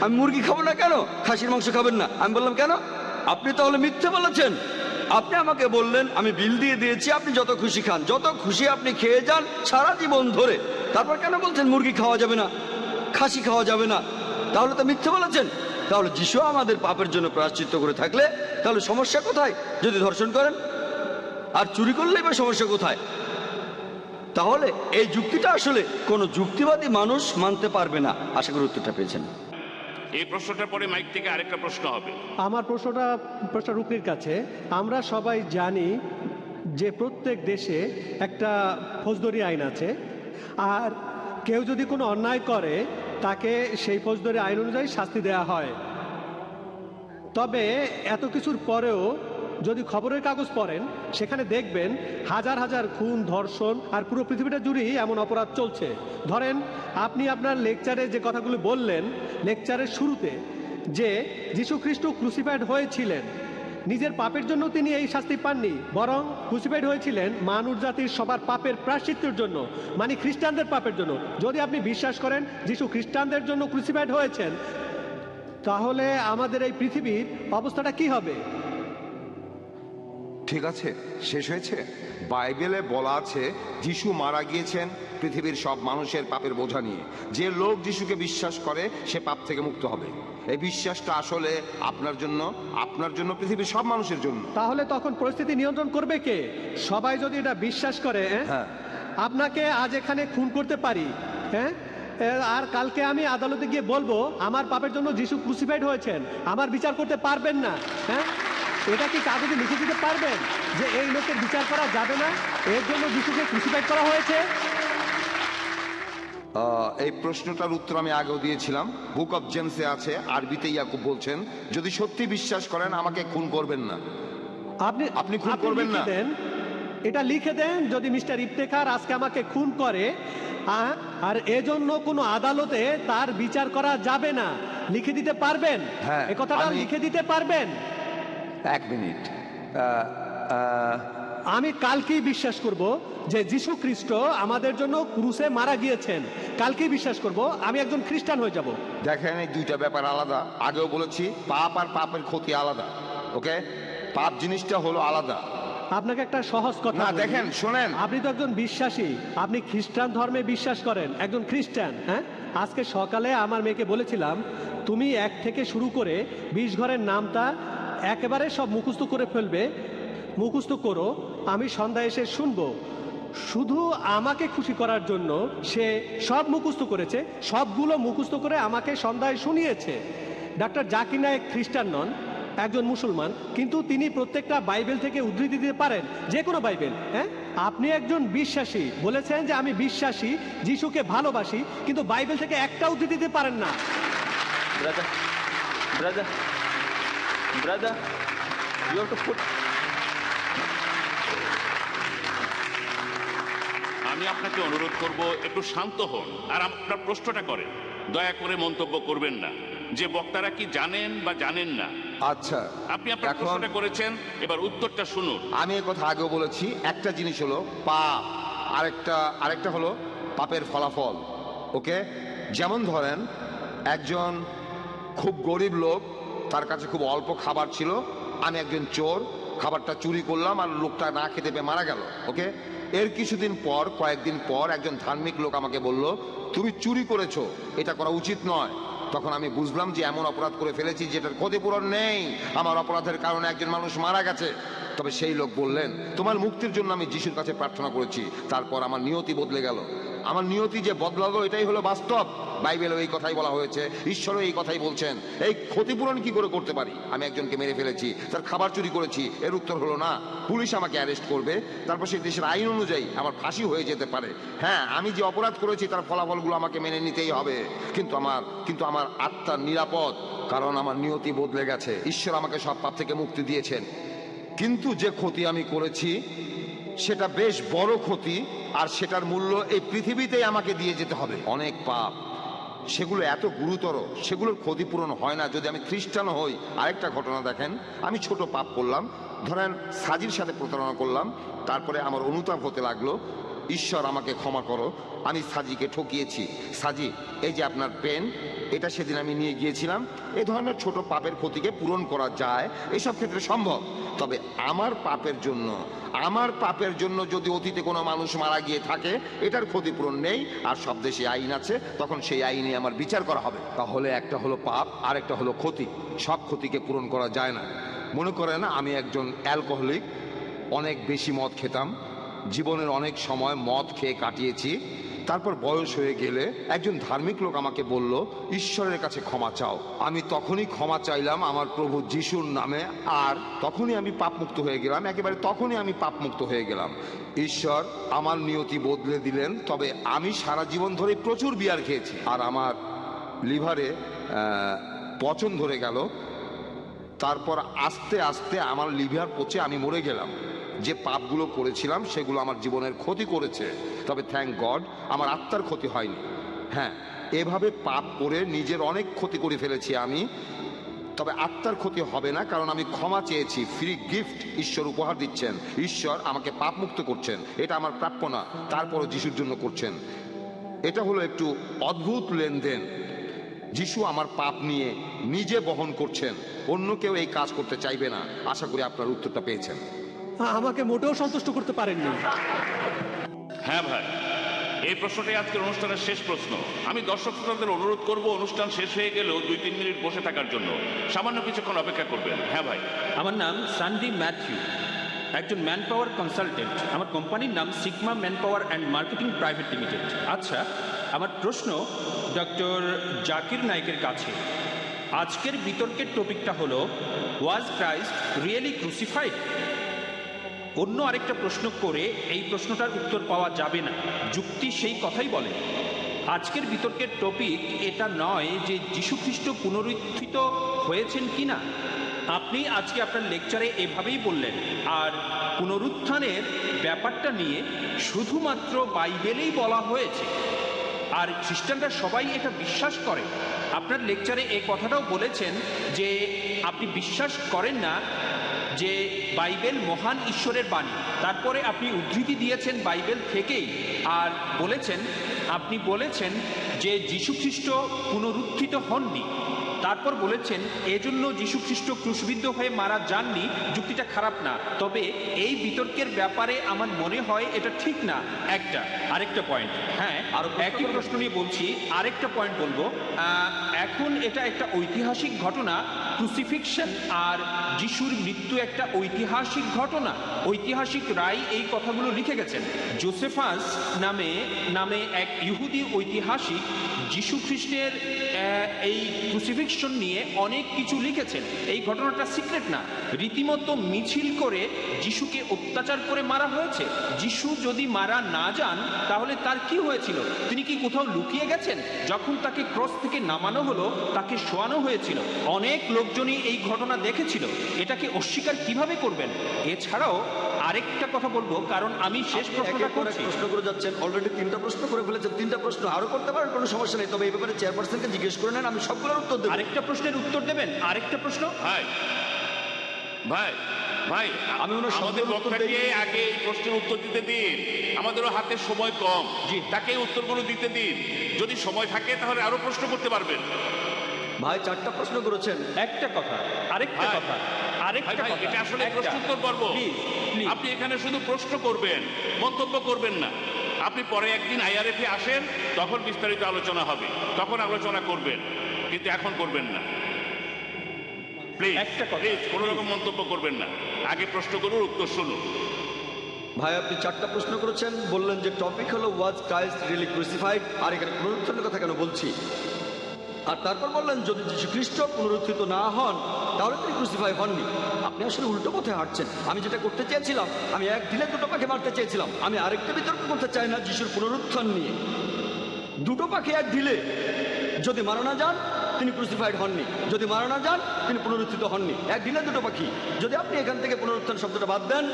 আমি মুরগি খাবো না কেন? খাসির মাংস খাবেন না, আমি বললাম কেন? আপনি তাহলে মিথ্যে বলেছেন। আপনি আমাকে বললেন আমি বিল দিয়ে দিয়েছি, আপনি যত খুশি খান, যত খুশি আপনি খেয়ে যান সারা জীবন ধরে, তারপর কেন বলছেন মুরগি খাওয়া যাবে না, খাসি খাওয়া যাবে না? তাহলে তো মিথ্যে বলেছেন। তাহলে যিশু আমাদের পাপের জন্য প্রায়শ্চিত্ত করে থাকলে তাহলে সমস্যা কোথায়? যদি ধর্ষণ করেন আর চুরি করলেই বা সমস্যা কোথায়? তাহলে এই যুক্তিটা আসলে কোনো যুক্তিবাদী মানুষ মানতে পারবে না। আশা করি উত্তরটা পেয়েছেন। এই প্রশ্নটার পরে মাইক থেকে আরেকটা প্রশ্ন হবে। আমার প্রশ্নটা রুকনির কাছে। আমরা সবাই জানি যে প্রত্যেক দেশে একটা ফৌজদারি আইন আছে, আর কেউ যদি কোনো অন্যায় করে তাকে সেই ফৌজদারি আইন অনুযায়ী শাস্তি দেওয়া হয়। তবে এত কিছুর পরেও যদি খবরের কাগজ পড়েন, সেখানে দেখবেন হাজার হাজার খুন, ধর্ষণ, আর পুরো পৃথিবীটা জুড়েই এমন অপরাধ চলছে। ধরেন আপনি আপনার লেকচারে যে কথাগুলো বললেন লেকচারের শুরুতে, যে যীশু খ্রিস্ট ক্রুসিফাইড হয়েছিলেন, নিজের পাপের জন্য তিনি এই শাস্তি পাননি, বরং ক্রুসিফাইড হয়েছিলেন মানব জাতির সবার পাপের প্রায়শ্চিত্তের জন্য, মানে খ্রিস্টানদের পাপের জন্য। যদি আপনি বিশ্বাস করেন যিশু খ্রিস্টানদের জন্য ক্রুসিফাইড হয়েছেন, তাহলে আমাদের এই পৃথিবীর অবস্থাটা কি হবে? ঠিক আছে, শেষ হয়েছে। বাইবেলে বলা আছে যিশু মারা গিয়েছেন পৃথিবীর সব মানুষের পাপের বোঝা নিয়ে। যে লোক যিশুকে বিশ্বাস করে সে পাপ থেকে মুক্ত হবে। এই বিশ্বাসটা আসলে আপনার জন্য পৃথিবীর সব মানুষের জন্য। তাহলে তখন পরিস্থিতি নিয়ন্ত্রণ করবে কে? সবাই যদি এটা বিশ্বাস করে, হ্যাঁ, আপনাকে আজ এখানে খুন করতে পারি, হ্যাঁ, আর কালকে আমি আদালতে গিয়ে বলবো আমার পাপের জন্য যিশু ক্রুসিফাইড হয়েছেন, আমার বিচার করতে পারবেন না। হ্যাঁ, এটা কি কাগজে লিখে দিতে পারবেন যে এই লোকের বিচার করা যাবে না, এর জন্য যিশুকে ক্রুসিফাইড করা হয়েছে? এই প্রশ্নটার উত্তর আমি আগেও দিয়েছিলাম। বুক অফ জেমসে আছে, আরবিতে ইয়াকুব বলছেন, যদি সত্যি বিশ্বাস করেন আমাকে খুন করবেন না। আপনি খুন করবেন না। এটা লিখে দেন, যদি মিস্টার ইফতেখার আজকে আমাকে খুন করে আর এজন্য কোনো আদালতে তার বিচার করা যাবে না, লিখে দিতে পারবেন? হ্যাঁ, এই কথাটা লিখে দিতে পারবেন? এক মিনিট, আমি কালকেই বিশ্বাস করব যে যিশু খ্রিস্ট আমাদের জন্য ক্রুসে মারা গিয়েছেন। কালকেই বিশ্বাস করব, আমি একজন খ্রিস্টান হয়ে যাব। দেখেন, এই দুইটা ব্যাপার আলাদা। আগেও বলেছি পাপ আর পাপের ক্ষতি আলাদা। ওকে, পাপ জিনিসটা হলো আলাদা। আপনাকে একটা সহজ কথা না, বলি। দেখেন, শোনেন, আপনি তো একজন বিশ্বাসী, আপনি খ্রিস্টান ধর্মে বিশ্বাস করেন, একজন খ্রিস্টান। হ্যাঁ, আজকে সকালে আমার মেয়েকে বলেছিলাম তুমি 1 থেকে শুরু করে 20 ঘরের নামটা একেবারে সব মুখস্থ করে ফেলবে, মুখস্থ করো, আমি সন্ধ্যায় এসে শুনবো। শুধু আমাকে খুশি করার জন্য সে সব মুখস্থ করেছে, সবগুলো মুখস্থ করে আমাকে সন্ধ্যায় শুনিয়েছে। ডাক্তার জাকির নায়েক খ্রিস্টান নন, একজন মুসলমান, কিন্তু তিনি প্রত্যেকটা বাইবেল থেকে উদ্ধৃতি দিতে পারেন, যে কোনো বাইবেল। হ্যাঁ, আপনি একজন বিশ্বাসী, বলেছেন যে আমি বিশ্বাসী, যিশুকে ভালোবাসি, কিন্তু বাইবেল থেকে একটা উদ্ধৃতি দিতে পারেন না। Brother, you have to put... আমি আপনাকে অনুরোধ করব একটু শান্ত হন আর আপনার প্রশ্নটা করেন। দয়া করে মন্তব্য করবেন না যে বক্তারা কি জানেন বা জানেন না। আচ্ছা, আপনি আপনার প্রশ্নটা করেছেন, এবার উত্তরটা শুনুন। আমি এই কথা আগেও বলেছি, একটা জিনিস হলো পাপ, আরেকটা হলো পাপের ফলাফল। ওকে, যেমন ধরেন একজন খুব গরিব লোক, তার কাছে খুব অল্প খাবার ছিল, আমি একজন চোর, খাবারটা চুরি করলাম আর লোকটা না খেতে পেয়ে মারা গেল। ওকে, এর কয়েকদিন পর একজন ধার্মিক লোক আমাকে বলল তুমি চুরি করেছো, এটা করা উচিত নয়। তখন আমি বুঝলাম যে এমন অপরাধ করে ফেলেছি যেটার ক্ষতিপূরণ নেই, আমার অপরাধের কারণে একজন মানুষ মারা গেছে। তবে সেই লোক বললেন তোমার মুক্তির জন্য আমি যিশুর কাছে প্রার্থনা করেছি, তারপর আমার নিয়তি বদলে গেল। আমার নিয়তি যে বদলালো এটাই হলো বাস্তব। বাইবেলেও এই কথাই বলা হয়েছে, ঈশ্বরও এই কথাই বলছেন। এই ক্ষতিপূরণ কি করে করতে পারি? আমি একজনকে মেরে ফেলেছি, তার খাবার চুরি করেছি, এর উত্তর হলো না, পুলিশ আমাকে অ্যারেস্ট করবে, তারপর সেই দেশের আইন অনুযায়ী আমার ফাঁসি হয়ে যেতে পারে। হ্যাঁ, আমি যে অপরাধ করেছি তার ফলাফলগুলো আমাকে মেনে নিতেই হবে, কিন্তু আমার আত্মার নিরাপদ, কারণ আমার নিয়তি বদলে গেছে। ঈশ্বর আমাকে সব পাপ থেকে মুক্তি দিয়েছেন। কিন্তু যে ক্ষতি আমি করেছি সেটা বেশ বড় ক্ষতি, আর সেটার মূল্য এই পৃথিবীতেই আমাকে দিয়ে যেতে হবে। অনেক পাপ, সেগুলো এত গুরুতর, সেগুলোর ক্ষতিপূরণ হয় না যদি আমি খ্রিস্টান হই। আরেকটা ঘটনা দেখেন, আমি ছোট পাপ করলাম, ধরেন সাজির সাথে প্রতারণা করলাম, তারপরে আমার অনুতাপ হতে লাগলো, ঈশ্বর আমাকে ক্ষমা করো, আমি সাজিকে ঠকিয়েছি। সাজি, এই যে আপনার পেন, এটা সেদিন আমি নিয়ে গিয়েছিলাম। এই ধরনের ছোট পাপের ক্ষতিকে পূরণ করা যায়, এসব ক্ষেত্রে সম্ভব। তবে আমার পাপের জন্য যদি অতীতে কোনো মানুষ মারা গিয়ে থাকে, এটার ক্ষতিপূরণ নেই, আর সব দেশে আইন আছে, তখন সেই আইনে আমার বিচার করা হবে। তাহলে একটা হলো পাপ আর একটা হলো ক্ষতি, সব ক্ষতিকে পূরণ করা যায় না। মনে করেন আমি একজন অ্যালকোহলিক, অনেক বেশি মদ খেতাম, জীবনের অনেক সময় মদ খেয়ে কাটিয়েছি। তারপর বয়স হয়ে গেলে একজন ধার্মিক লোক আমাকে বলল ঈশ্বরের কাছে ক্ষমা চাও। আমি তখনই ক্ষমা চাইলাম আমার প্রভু যিশুর নামে, আর তখনই আমি পাপমুক্ত হয়ে গেলাম, একেবারে তখনই আমি পাপমুক্ত হয়ে গেলাম। ঈশ্বর আমার নিয়তি বদলে দিলেন। তবে আমি সারা জীবন ধরে প্রচুর বিয়ার খেয়েছি, আর আমার লিভারে পচন ধরে গেল। তারপর আস্তে আস্তে আমার লিভার পচে আমি মরে গেলাম। যে পাপগুলো করেছিলাম সেগুলো আমার জীবনের ক্ষতি করেছে, তবে থ্যাংক গড আমার আত্মার ক্ষতি হয়নি। হ্যাঁ, এভাবে পাপ করে নিজের অনেক ক্ষতি করে ফেলেছি আমি। তবে আত্মার ক্ষতি হবে না, কারণ আমি ক্ষমা চেয়েছি। ফ্রি গিফট ঈশ্বর উপহার দিচ্ছেন। ঈশ্বর আমাকে পাপ মুক্ত করছেন, এটা আমার প্রাপ্য না, তারপরও যিশুর জন্য করছেন। এটা হলো একটু অদ্ভুত লেনদেন। যিশু আমার পাপ নিয়ে নিজে বহন করছেন, অন্য কেউ এই কাজ করতে চাইবে না। আশা করি আপনার উত্তরটা পেয়েছেন। আমাকে মোটেও সন্তুষ্ট করতে পারেননি। হ্যাঁ ভাই, এই প্রশ্নটাই আজকের অনুষ্ঠানের শেষ প্রশ্ন। আমি দর্শক শ্রোতাদের অনুরোধ করব অনুষ্ঠান শেষ হয়ে গেলেও 2-3 মিনিট বসে থাকার জন্য। সামান্য কিছুক্ষণ অপেক্ষা করবেন। হ্যাঁ ভাই। আমার নাম সান্ডি ম্যাথিউ, একজন ম্যান পাওয়ার কনসালটেন্ট। আমার কোম্পানির নাম sigma man power and marketing private limited. আচ্ছা, আমার প্রশ্ন ডক্টর জাকির নাইকের কাছে। আজকের বিতর্কের টপিকটা হলো, ওয়াজ ক্রাইস্ট রিয়েলি ক্রুসিফাইড? অন্য আরেকটা প্রশ্ন করে এই প্রশ্নটার উত্তর পাওয়া যাবে না, যুক্তি সেই কথাই বলে। আজকের বিতর্কের টপিক এটা নয় যে যীশু খ্রিস্ট পুনরুত্থিত হয়েছেন কিনা। আপনি আজকে আপনার লেকচারে এভাবেই বললেন, আর পুনরুত্থানের ব্যাপারটা নিয়ে শুধুমাত্র বাইবেলেই বলা হয়েছে, আর খ্রিস্টানরা সবাই এটা বিশ্বাস করে। আপনার লেকচারে এই কথাটাও বলেছেন যে আপনি বিশ্বাস করেন না যে বাইবেল মহান ঈশ্বরের বাণী। তারপরে আপনি উদ্ধৃতি দিয়েছেন বাইবেল থেকেই, আর আপনি বলেছেন যে যীশু খ্রিস্ট পুনরুত্থিত হননি। তারপর বলেছেন এজন্য যীশু খ্রিস্ট ক্রুশবিদ্ধ হয়ে মারা যাননি। যুক্তিটা খারাপ না, তবে এই বিতর্কের ব্যাপারে আমার মনে হয় এটা ঠিক না। আরেকটা পয়েন্ট, হ্যাঁ, আর একই প্রশ্ন নিয়ে বলছি, আরেকটা পয়েন্ট বলবো। এখন এটা একটা ঐতিহাসিক ঘটনা, ক্রুসিফিকশন আর যিশুর মৃত্যু একটা ঐতিহাসিক ঘটনা। ঐতিহাসিক রায় এই কথাগুলো লিখে গেছেন। জোসেফাস নামে এক ইহুদি ঐতিহাসিক যিশু খ্রিস্টের এই ক্রুসিফিকশন নিয়ে অনেক কিছু লিখেছেন। এই ঘটনাটা সিক্রেট না, রীতিমতো মিছিল করে যিশুকে অত্যাচার করে মারা হয়েছে। যিশু যদি মারা না যান তাহলে তার কি হয়েছিল? তিনি কি কোথাও লুকিয়ে গেছেন? যখন তাকে ক্রস থেকে নামানো হলো, তাকে শোয়ানো হয়েছিল। অনেক লোকজনই এই ঘটনা দেখেছিল। এটাকে অস্বীকার কিভাবে করবেন? এছাড়াও আরেকটা কথা বলবো, কারণ আমি শেষ প্রশ্নটা করছি। প্রশ্ন করে যাচ্ছেন, অলরেডি 3টা প্রশ্ন করে ফেলেছেন। 3টা প্রশ্ন আরো করতে পারেন, কোনো সমস্যা নেই, তবে এই ব্যাপারে চেয়ারপারসনকে জিজ্ঞেস করে নেন, আমি সবগুলোর উত্তর দেব। আরেকটা প্রশ্নের উত্তর দেবেন? আরেকটা প্রশ্ন। ভাই আমি আমাদের বক্তাকে আগে এই প্রশ্নের উত্তর দিতে দিন। আমাদেরও হাতে সময় কম, তাকে উত্তরগুলো দিতে দিন। যদি সময় থাকে তাহলে আরো প্রশ্ন করতে পারবেন। ভাই 4টা প্রশ্ন করেছেন। একটা কথা, আরেকটা কথা, এটা আসলে প্রশ্ন উত্তর পর্ব। আপনি এখানে শুধু প্রশ্ন করবেন, মন্তব্য করবেন না। আপনি পরে একদিন আইআরএফে আসেন, তখন বিস্তারিত আলোচনা হবে, তখন আলোচনা করবেন, কিন্তু এখন করবেন না। প্লিজ কোনো রকম মন্তব্য করবেন না। আগে প্রশ্ন করুন, উত্তর শুনুন। ভাই আপনি 4টা প্রশ্ন করেছেন, বললেন যে টপিক হলো ওয়াজ ক্রাইস্ট রিয়েলি ক্রুসিফাইড, আর এখানে পুনরুত্থানের কথা কেন বলছি, আর তারপর বললেন যদি যীশু খ্রিস্ট পুনরুত্থিত না হন তাহলে তিনি ক্রুসিফাই হননি। আপনি আসলে উল্টো পথে হাঁটছেন। আমি যেটা করতে চেয়েছিলাম, আমি এক ঢিলে দুটো পাখি মারতে চেয়েছিলাম। আমি আরেকটা বিতর্ক করতে চাই না যিশুর পুনরুত্থান নিয়ে। দুটো পাখি এক ঢিলে, যদি মারা না যান তিনি ক্রুসিফাইড হননি, যদি মারা না যান তিনি পুনরুত্থিত হননি। এক ঢিলে দুটো পাখি। যদি আপনি এখান থেকে পুনরুত্থান শব্দটা বাদ দেন,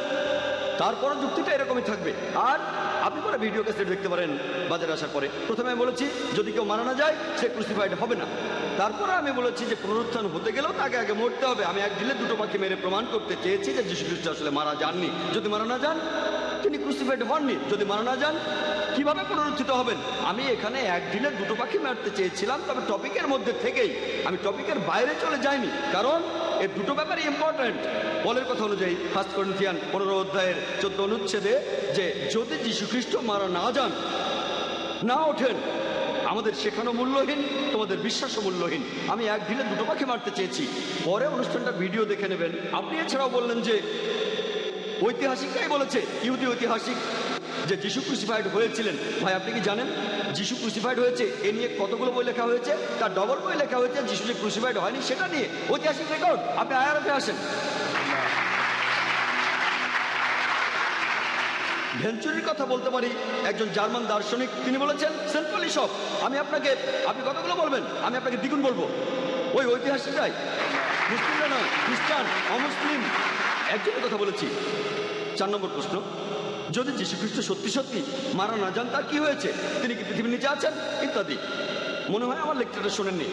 তারপরও যুক্তিটা এরকমই থাকবে। আর আপনি পরে ভিডিও ক্যাসেট দেখতে পারেন বাজারে আসার পরে। প্রথমে আমি বলেছি যদি কেউ মারা না যায় সে ক্রুসিফাইড হবে না। তারপরে আমি বলেছি যে পুনরুত্থান হতে গেলেও তাকে আগে মরতে হবে। আমি এক ঢিলে দুটো পাখি মেরে প্রমাণ করতে চেয়েছি যে যীশু খ্রিস্ট আসলে মারা যাননি। যদি মারা না যান তিনি ক্রুসিফাইড হননি। যদি মারা না যান কিভাবে পুনরুত্থিত হবেন? আমি এখানে এক ঢিলে দুটো পাখি মারতে চেয়েছিলাম, তবে টপিকের মধ্যে থেকেই, আমি টপিকের বাইরে চলে যাইনি, কারণ এই দুটো ব্যাপারই ইম্পর্টেন্ট। পলের কথা অনুযায়ী 1 করিন্থিয়ান 15 অধ্যায়ের 14 অনুচ্ছেদে যে যদি যীশু খ্রিস্ট মারা না যান, না ওঠেন, আমাদের শেখানো মূল্যহীন, তোমাদের বিশ্বাসও মূল্যহীন। আমি এক ঢিলে দুটো পাখি মারতে চেয়েছি। পরে অনুষ্ঠানটা ভিডিও দেখে নেবেন। আপনি এছাড়াও বললেন যে ঐতিহাসিকরাই বলেছে, ইহুদি ঐতিহাসিক, যে যীশু ক্রুসিফাইড হয়েছিলেন। ভাই আপনি কি জানেন যীশু ক্রুসিফাইড হয়েছে এ নিয়ে কতগুলো বই লেখা হয়েছে? তার ডবল বই লেখা হয়েছে যীশু যে ক্রুসিফাইড হয়নি সেটা নিয়ে, ঐতিহাসিক রেকর্ড। আপনি আইআরএফে আসেন। ভেঞ্চুরির কথা বলতে পারি, একজন জার্মান দার্শনিক, তিনি বলেছেন সিম্পলি সব। আপনি কতগুলো বলবেন, আমি আপনাকে দ্বিগুণ বলবো। ওই ঐতিহাসিকরাই, মুসলিমরা নয়, খ্রিস্টান, অমুসলিম, একজনের কথা বলেছি। 4 নম্বর প্রশ্ন, যদি যীশু খ্রিস্ট সত্যি সত্যি মারা না যান তার কি হয়েছে? তিনি কি পৃথিবীর নিচে আছেন? ইত্যাদি। মনে হয় আমার লেকচারটা শোনেননি।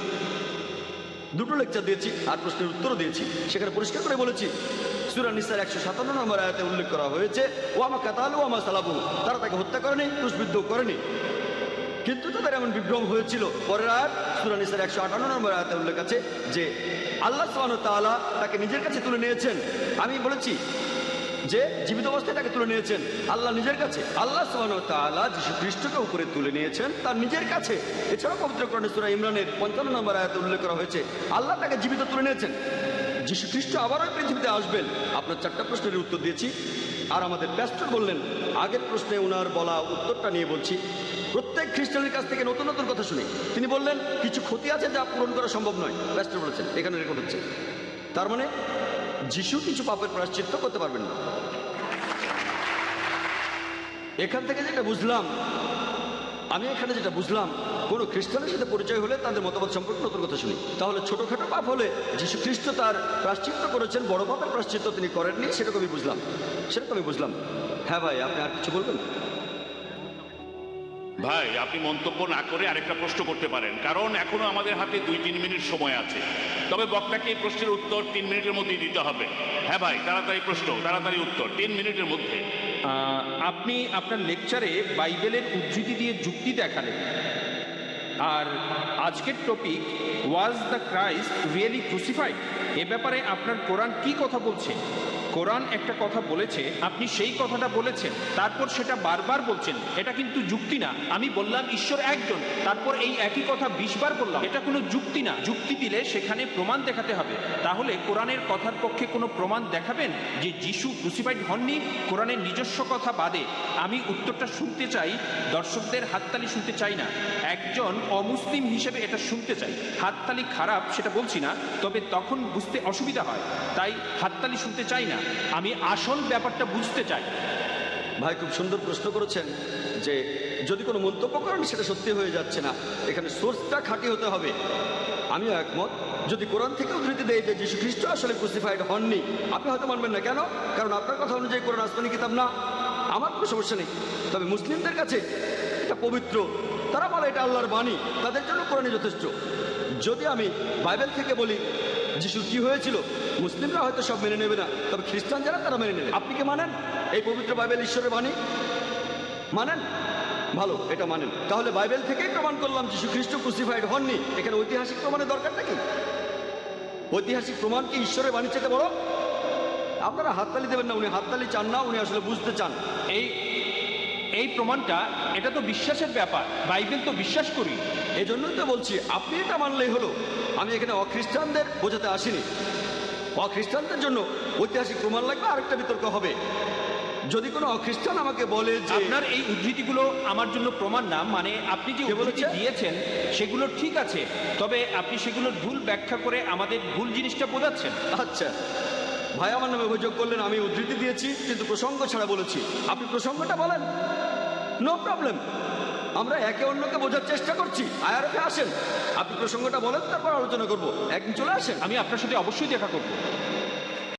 দুটো লেকচার দিয়েছি আর প্রশ্নের উত্তরও দিয়েছি। সেখানে পরিষ্কার করে বলেছি, সূরা নিসার 157 নম্বর আয়াতে উল্লেখ করা হয়েছে, ওয়ামা কাতালু ওয়ামা সালাবু, তারা তাকে হত্যা করেনি, ক্রুশবিদ্ধ করেনি। কিন্তু তাদের এমন বিভ্রম হয়েছিল। পরের আয়াত সূরা নিসার 158 নম্বর আয়াতে উল্লেখ আছে যে আল্লাহ সুবহানাহু ওয়া তাআলা তাকে নিজের কাছে তুলে নিয়েছেন। আমি বলেছি যে জীবিত অবস্থায় তাকে তুলে নিয়েছেন আল্লাহ নিজের কাছে। আল্লাহ সুবহানাহু ওয়া তাআলা যীশু খ্রিস্টকে উপরে তুলে নিয়েছেন তার নিজের কাছে। এছাড়াও পবিত্র কোরআনে সূরা ইমরানের 55 নম্বর আয়াতে উল্লেখ করা হয়েছে আল্লাহ তাকে জীবিত তুলে নিয়েছেন। যীশু খ্রিস্ট আবারও পৃথিবীতে আসবেন। আপনার 4টা প্রশ্নের উত্তর দিয়েছি। আর আমাদের প্যাস্টর বললেন, আগের প্রশ্নে ওনার বলা উত্তরটা নিয়ে বলছি, প্রত্যেক খ্রিস্টানের কাছ থেকে নতুন নতুন কথা শুনি। তিনি বললেন কিছু ক্ষতি আছে যা পূরণ করা সম্ভব নয়। প্যাস্টর বলেছেন, এখানে রেকর্ড হচ্ছে। তার মানে যিশু কিছু পাপের প্রায়শ্চিত্ত করতে পারবেন না। এখান থেকে যেটা বুঝলাম, কোনো খ্রিস্টানের সাথে পরিচয় হলে তাদের মতামত সম্পর্কে নতুন কথা শুনি। তাহলে ছোটখাটো পাপ হলে যীশু খ্রিস্ট তার প্রায়শ্চিত্ত করেছেন, বড় পাপের প্রায়শ্চিত্ত তিনি করেননি, সেটাকে আমি বুঝলাম। হ্যাঁ ভাই, আপনি আর কিছু বলবেন? ভাই, আপনি মন্তব্য না করে আরেকটা প্রশ্ন করতে পারেন, কারণ এখনো আমাদের হাতে 2-3 মিনিট সময় আছে। তবে বক্তাকে এই প্রশ্নের উত্তর 3 মিনিটের মধ্যেই দিতে হবে। হ্যাঁ ভাই, তাড়াতাড়ি প্রশ্ন, তাড়াতাড়ি উত্তর, 3 মিনিটের মধ্যে। আপনি আপনার লেকচারে বাইবেলের উদ্ধৃতি দিয়ে যুক্তি দেখালেন। আর আজকের topic, was the Christ really crucified? এ ব্যাপারে আপনার কোরআন কি কথা বলছে? কোরআন একটা কথা বলেছে, আপনি সেই কথাটা বলেছেন, তারপর সেটা বারবার বলছেন। এটা কিন্তু যুক্তি না। আমি বললাম ঈশ্বর একজন, তারপর এই একই কথা 20 বার বললাম। এটা কোনো যুক্তি না। যুক্তি দিলে সেখানে প্রমাণ দেখাতে হবে। তাহলে কোরআনের কথার পক্ষে কোনো প্রমাণ দেখাবেন যে যিশু ক্রুসিফাইড হননি, কোরআনের নিজস্ব কথা বাদে? আমি উত্তরটা শুনতে চাই, দর্শকদের হাততালি শুনতে চাই না। একজন অমুসলিম হিসেবে এটা শুনতে চাই। হাততালি খারাপ সেটা বলছি না, তবে তখন বুঝতে অসুবিধা হয়, তাই হাততালি শুনতে চাই না। আমি আসল ব্যাপারটা বুঝতে চাই। ভাই খুব সুন্দর প্রশ্ন করেছেন যে যদি কোনো মন্তব্য করেন সেটা সত্যি হয়ে যাচ্ছে না, এখানে সোর্সটা খাঁটি হতে হবে। আমিও একমত। যদি কোরআন থেকে উদ্ধৃতি দেয় যে যীশু খ্রিস্ট আসলে ক্রুসিফাইড হননি, আপনি হয়তো মানবেন না। কেন? কারণ আপনার কথা অনুযায়ী কোরআন আসমানি কিতাব না। আমার কোনো সমস্যা নেই। তবে মুসলিমদের কাছে এটা পবিত্র, তারা বলে এটা আল্লাহর বাণী, তাদের জন্য কোরআনই যথেষ্ট। যদি আমি বাইবেল থেকে বলি যিশুর কি হয়েছিল, মুসলিমরা হয়তো সব মেনে নেবে না, তবে খ্রিস্টান যারা তারা মেনে নেবে। আপনি কি মানেন এই পবিত্র বাইবেল ঈশ্বরের বাণী? মানেন? ভালো, এটা মানেন। তাহলে বাইবেল থেকেই প্রমাণ করলাম যিশু খ্রিস্ট ক্রুসিফাইড হননি। এখানে ঐতিহাসিক প্রমাণের দরকারটা কি? ঐতিহাসিক প্রমাণ কি ঈশ্বরের বাণী চেয়ে বড়? আপনারা হাততালি দেবেন না, উনি হাততালি চান না, উনি আসলে বুঝতে চান। এই প্রমাণটা, এটা তো বিশ্বাসের ব্যাপার। বাইবেল তো বিশ্বাস করি, এই জন্যই তো বলছি আপনি এটা মানলেই হলো। আমি এখানে অখ্রিস্টানদের বোঝাতে আসিনি। অখ্রিস্টানদের জন্য ঐতিহাসিক প্রমাণ লাগবে, আরেকটা বিতর্ক হবে। যদি কোনো অখ্রিস্টান আমাকে বলে যে আপনার এই উদ্ধৃতিগুলো আমার জন্য প্রমাণ না, মানে আপনি যে উদ্ধৃতি দিয়েছেন সেগুলো ঠিক আছে, তবে আপনি সেগুলো ভুল ব্যাখ্যা করে আমাদের ভুল জিনিসটা বোঝাচ্ছেন। আচ্ছা ভাই, আমার নামে অভিযোগ করলেন আমি উদ্ধৃতি দিয়েছি কিন্তু প্রসঙ্গ ছাড়া বলেছি। আপনি প্রসঙ্গটা বলেন, নো প্রবলেম। আমরা একে অন্যকে বোঝার চেষ্টা করছি। আয়ারফে আসেন, আপনি প্রসঙ্গটা বলেন, তারপর আলোচনা করবো। একদিন চলে আসেন, আমি আপনার সাথে অবশ্যই দেখা করবো।